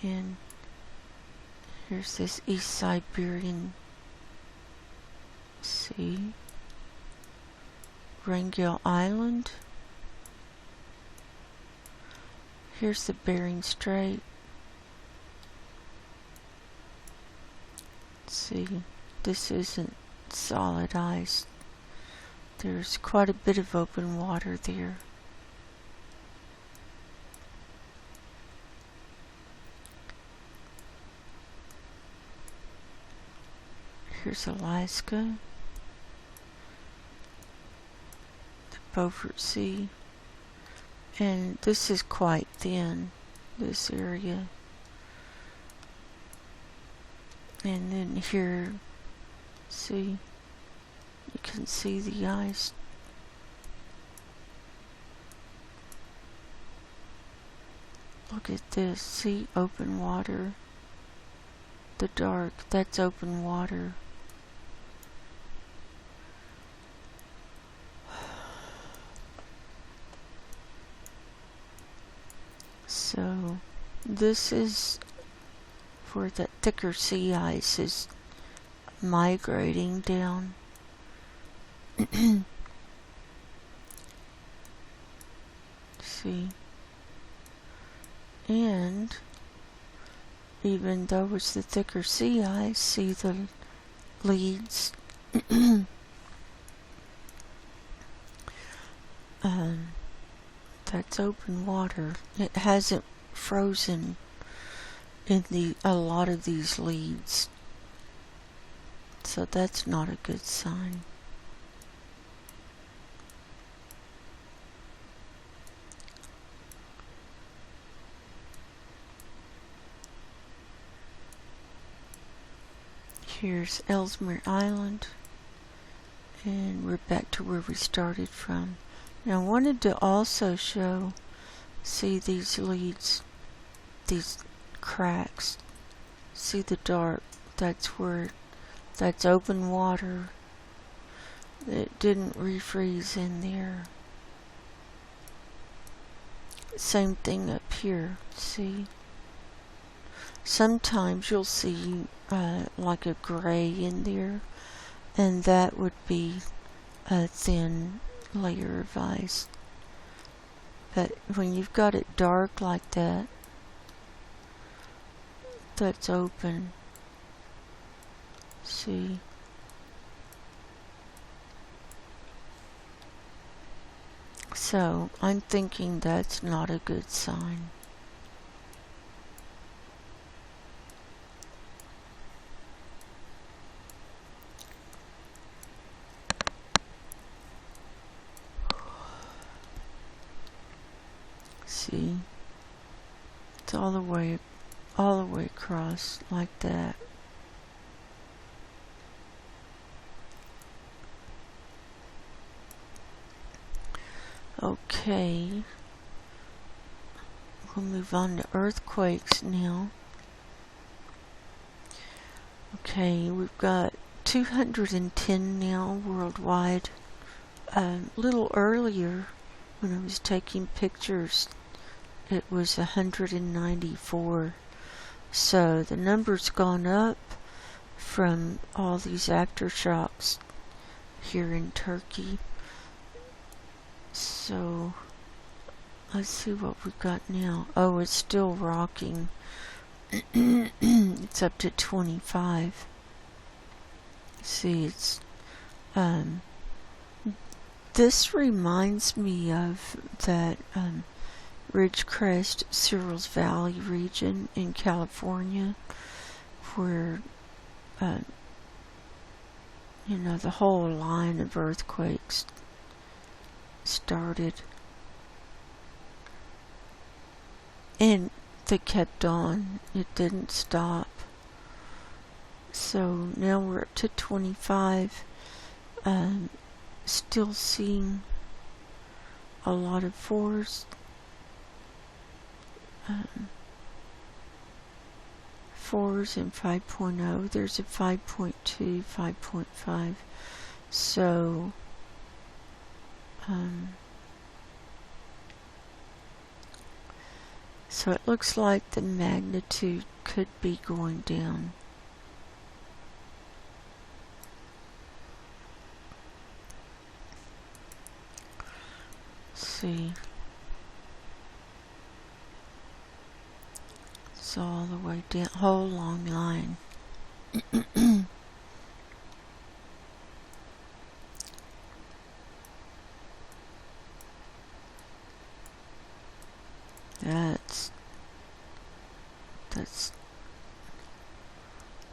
And here's this East Siberian Sea. Wrangel Island. Here's the Bering Strait. See, this isn't solid ice. There's quite a bit of open water there. Here's Alaska, the Beaufort Sea, and this is quite thin, this area. And then here, see, you can see the ice. Look at this, see, open water. The dark, that's open water. So, this is where that thicker sea ice is migrating down. See, and even though it's the thicker sea ice, see the leads. That's open water. It hasn't frozen in a lot of these leads, so that's not a good sign. Here's Ellesmere Island, and we're back to where we started from. Now I wanted to also show, see these leads, these cracks, see the dark, that's open water. It didn't refreeze in there. Same thing up here, see? Sometimes you'll see like a gray in there, and that would be a thin layer of ice. But when you've got it dark like that, that's open. See? So I'm thinking that's not a good sign. See, it's all the way across like that. Okay, we'll move on to earthquakes now. Okay, we've got 210 now worldwide. A little earlier, when I was taking pictures, it was 194. So the number's gone up from all these aftershocks here in Turkey. So let's see what we've got now. Oh, it's still rocking. It's up to 25. See, it's this reminds me of that Ridgecrest Searles Valley region in California, where the whole line of earthquakes started, and they kept on. It didn't stop. So now we're up to 25. Still seeing a lot of 4s. 4s and 5.0. There's a 5.2, 5.5. So so it looks like the magnitude could be going down. See, it's all the way down, whole long line. That's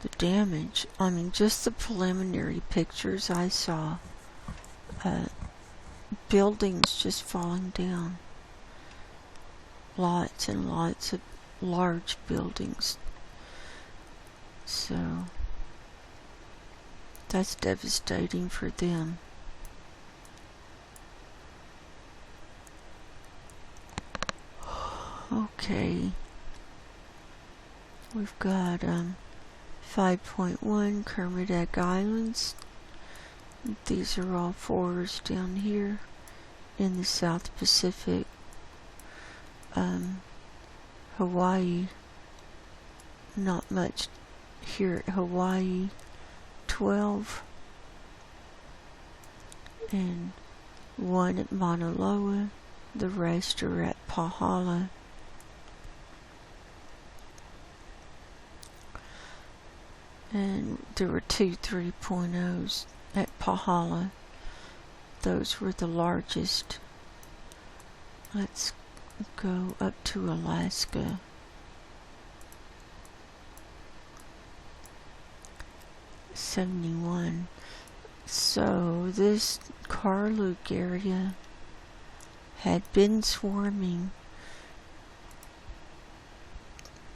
the damage. I mean, just the preliminary pictures I saw. Buildings just falling down. Lots and lots of large buildings. So that's devastating for them. Okay. We've got 5.1 Kermadec Islands. These are all 4s down here in the South Pacific. Hawaii not much here at Hawaii, 12, and 1 at Mauna Loa. The rest are at Pahala. And there were 2 3.0s at Pahala. Those were the largest. Let's go up to Alaska. '71. So this Karluk area had been swarming.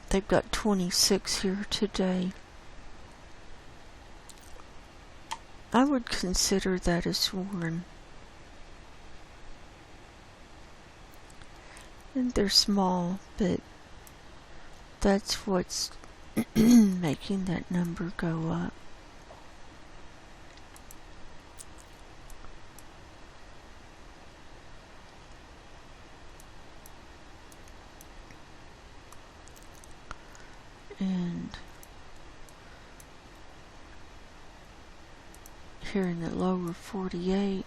They've got 26 here today. I would consider that a swarm. And they're small, but that's what's making that number go up. And here in the lower 48,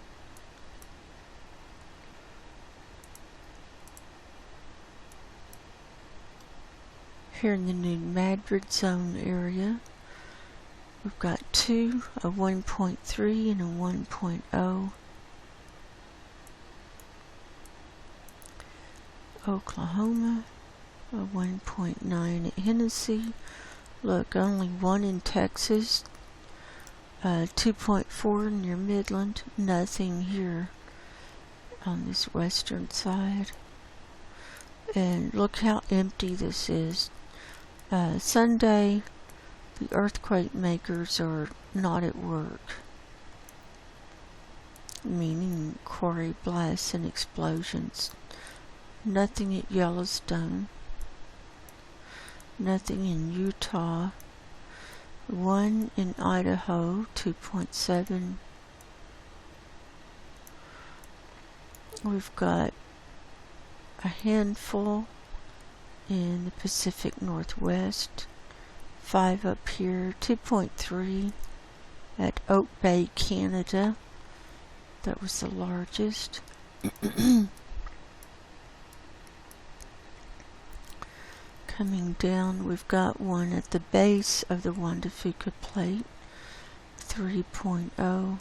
here in the New Madrid zone area, we've got 2, a 1.3 and a 1.0. Oklahoma, a 1.9 at Hennessy. Look, only 1 in Texas. 2.4 near Midland. Nothing here on this western side. And look how empty this is. Sunday, the earthquake makers are not at work, meaning quarry blasts and explosions. Nothing at Yellowstone. Nothing in Utah. 1 in Idaho, 2.7. We've got a handful in the Pacific Northwest, 5 up here, 2.3 at Oak Bay, Canada. That was the largest. Coming down, we've got 1 at the base of the Juan de Fuca Plate, 3.0,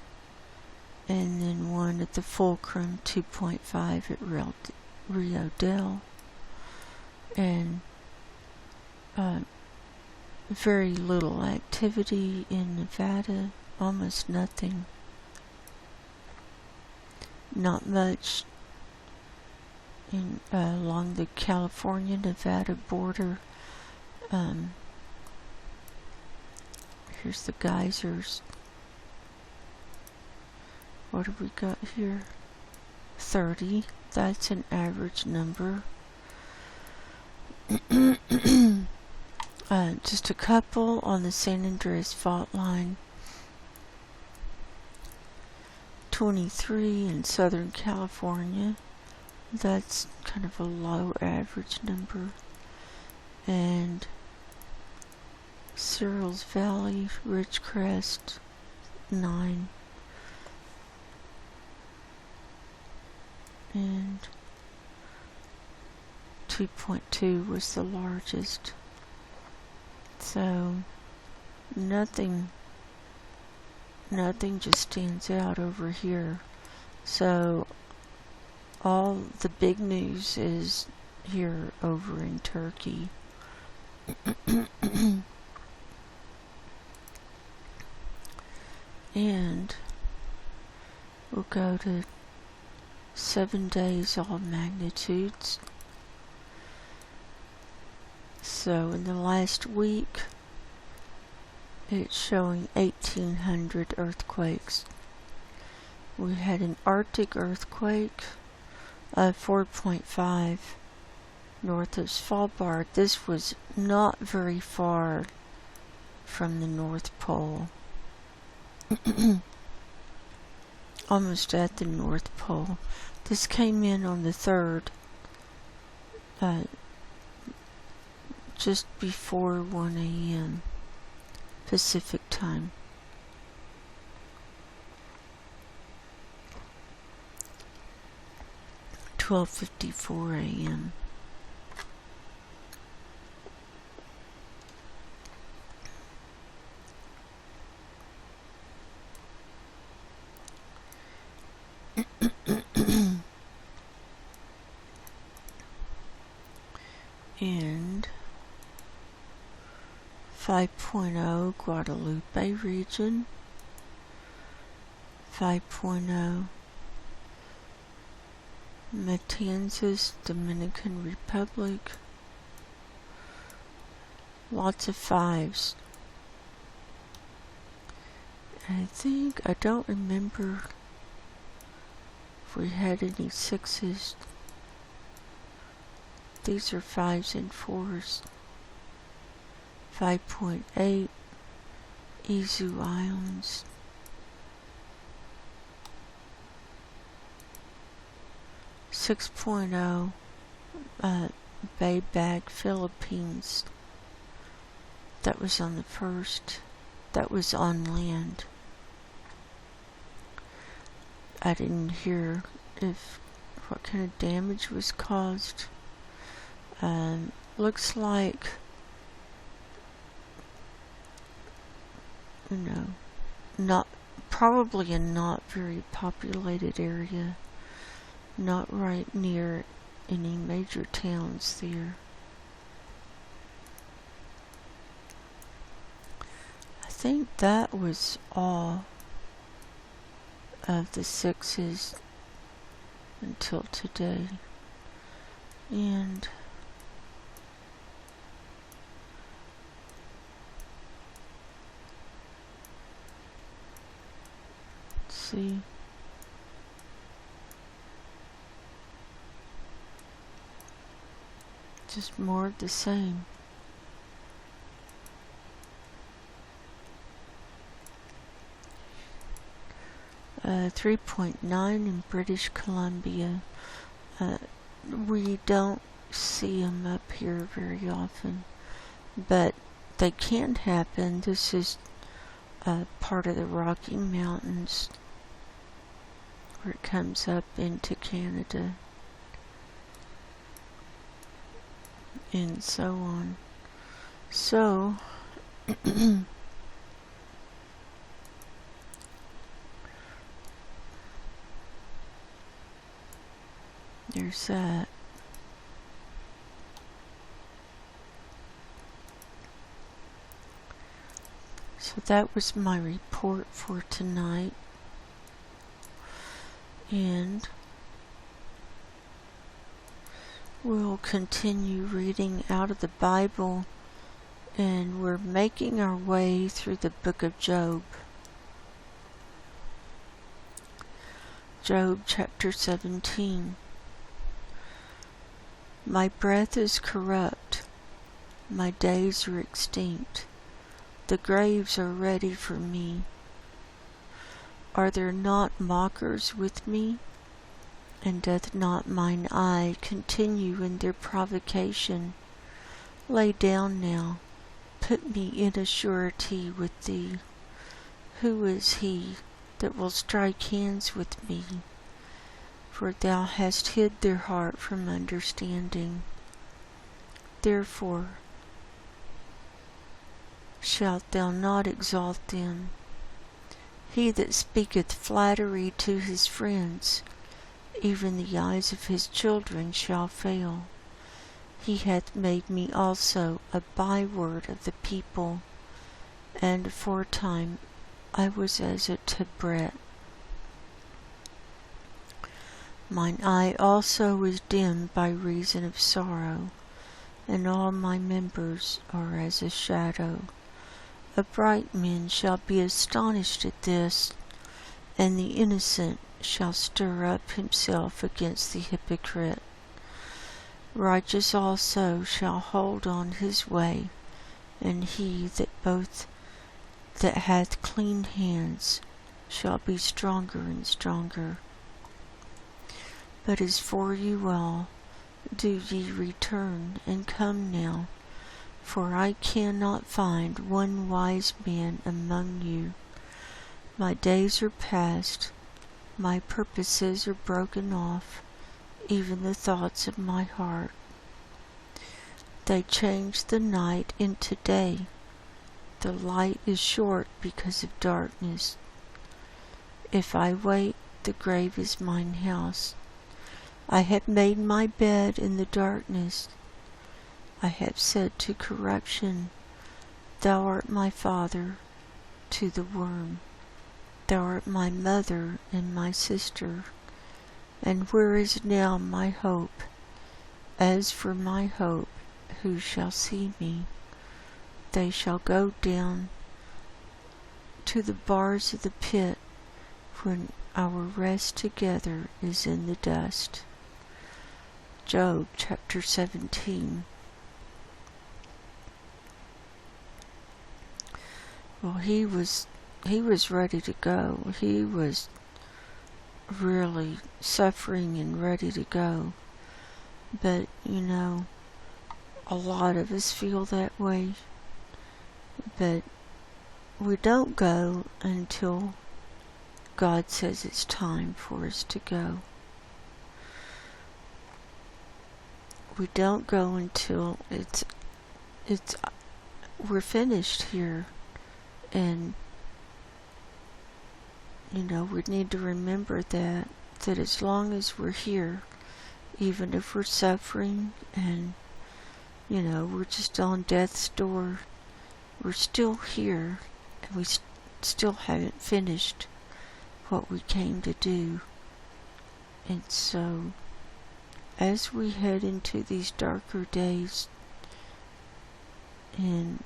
and then 1 at the fulcrum, 2.5 at Rio Del, and very little activity in Nevada, almost nothing. Not much in along the California-Nevada border. Here's the geysers. What have we got here? 30. That's an average number. Just a couple on the San Andreas fault line. 23 in Southern California. That's kind of a low average number. And Searles Valley, Ridgecrest, 9. And 2.2 was the largest. So nothing just stands out over here. So all the big news is here over in Turkey. And we'll go to 7 days, all magnitudes. So in the last week, it's showing 1,800 earthquakes. We had an Arctic earthquake, 4.5 north of Svalbard. This was not very far from the North Pole. Almost at the North Pole. This came in on the 3rd, just before 1 a.m. Pacific time. $12:54 a.m. And 5.0 Guadalupe region, 5.0 Matanzas, Dominican Republic. Lots of fives. I don't remember if we had any sixes. These are fives and fours. 5.8 Izu Islands. 6.0 Bay Bag, Philippines. That was on the first. That was on land. I didn't hear what kind of damage was caused. Looks like, probably a not very populated area, not right near any major towns there. I think that was all of the sixes until today. And let's see. Just more of the same. Uh, 3.9 in British Columbia. We don't see them up here very often, but they can happen. This is part of the Rocky Mountains where it comes up into Canada and so on. So there's that. So that was my report for tonight. And we'll continue reading out of the Bible, and we're making our way through the book of Job. Job chapter 17. My breath is corrupt, my days are extinct, the graves are ready for me. Are there not mockers with me? And doth not mine eye continue in their provocation? Lay down now, put me in a surety with thee. Who is he that will strike hands with me? For thou hast hid their heart from understanding. Therefore shalt thou not exalt them. He that speaketh flattery to his friends, even the eyes of his children shall fail. He hath made me also a byword of the people, and aforetime I was as a tabret. Mine eye also is dimmed by reason of sorrow, and all my members are as a shadow. Upright men shall be astonished at this, and the innocent shall stir up himself against the hypocrite. Righteous also shall hold on his way, and he that hath clean hands shall be stronger and stronger. But as for you all, do ye return, and come now, for I cannot find one wise man among you. My days are past, my purposes are broken off, even the thoughts of my heart. They change the night into day. The light is short because of darkness. If I wait, the grave is mine house. I have made my bed in the darkness. I have said to corruption, Thou art my father, to the worm. Thou art my mother and my sister. And where is now my hope? As for my hope, who shall see me? They shall go down to the bars of the pit, when our rest together is in the dust. Job chapter 17. Well, he was ready to go. He was really suffering and ready to go. But, a lot of us feel that way. But we don't go until God says it's time for us to go. We don't go until we're finished here. And we need to remember that as long as we're here, even if we're suffering and we're just on death's door, we're still here, and we still haven't finished what we came to do. And so as we head into these darker days and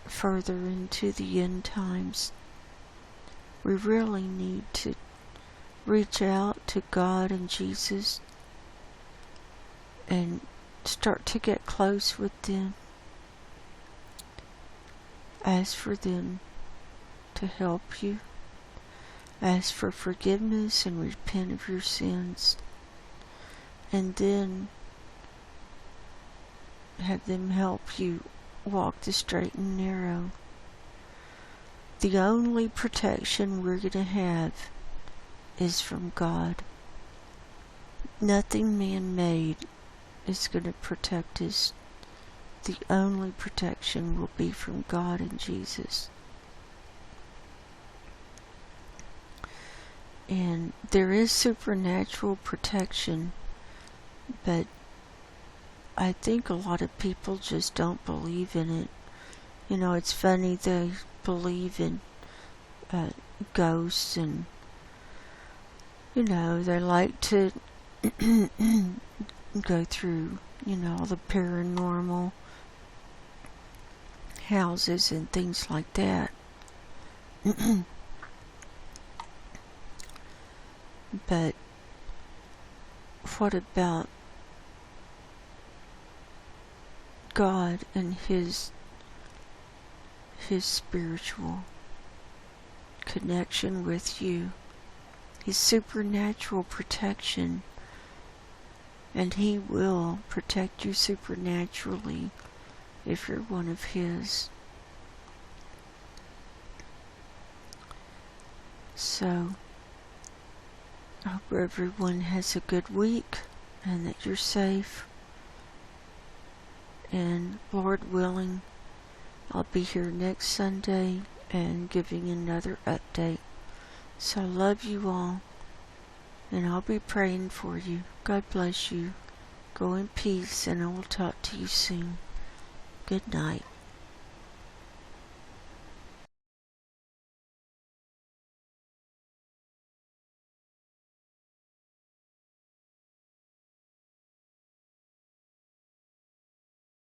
further into the end times, we really need to reach out to God and Jesus and start to get close with them. Ask for them to help you. Ask for forgiveness and repent of your sins. And then have them help you walk the straight and narrow. The only protection we're going to have is from God. Nothing man-made is going to protect us. The only protection will be from God and Jesus. And there is supernatural protection, but I think a lot of people just don't believe in it. It's funny, they believe in ghosts, and they like to go through all the paranormal houses and things like that. But what about God and his spiritual connection with you, his supernatural protection? And he will protect you supernaturally if you're one of his. So I hope everyone has a good week and that you're safe. And Lord willing, I'll be here next Sunday and giving another update. So I love you all, and I'll be praying for you. God bless you. Go in peace, and I will talk to you soon. Good night.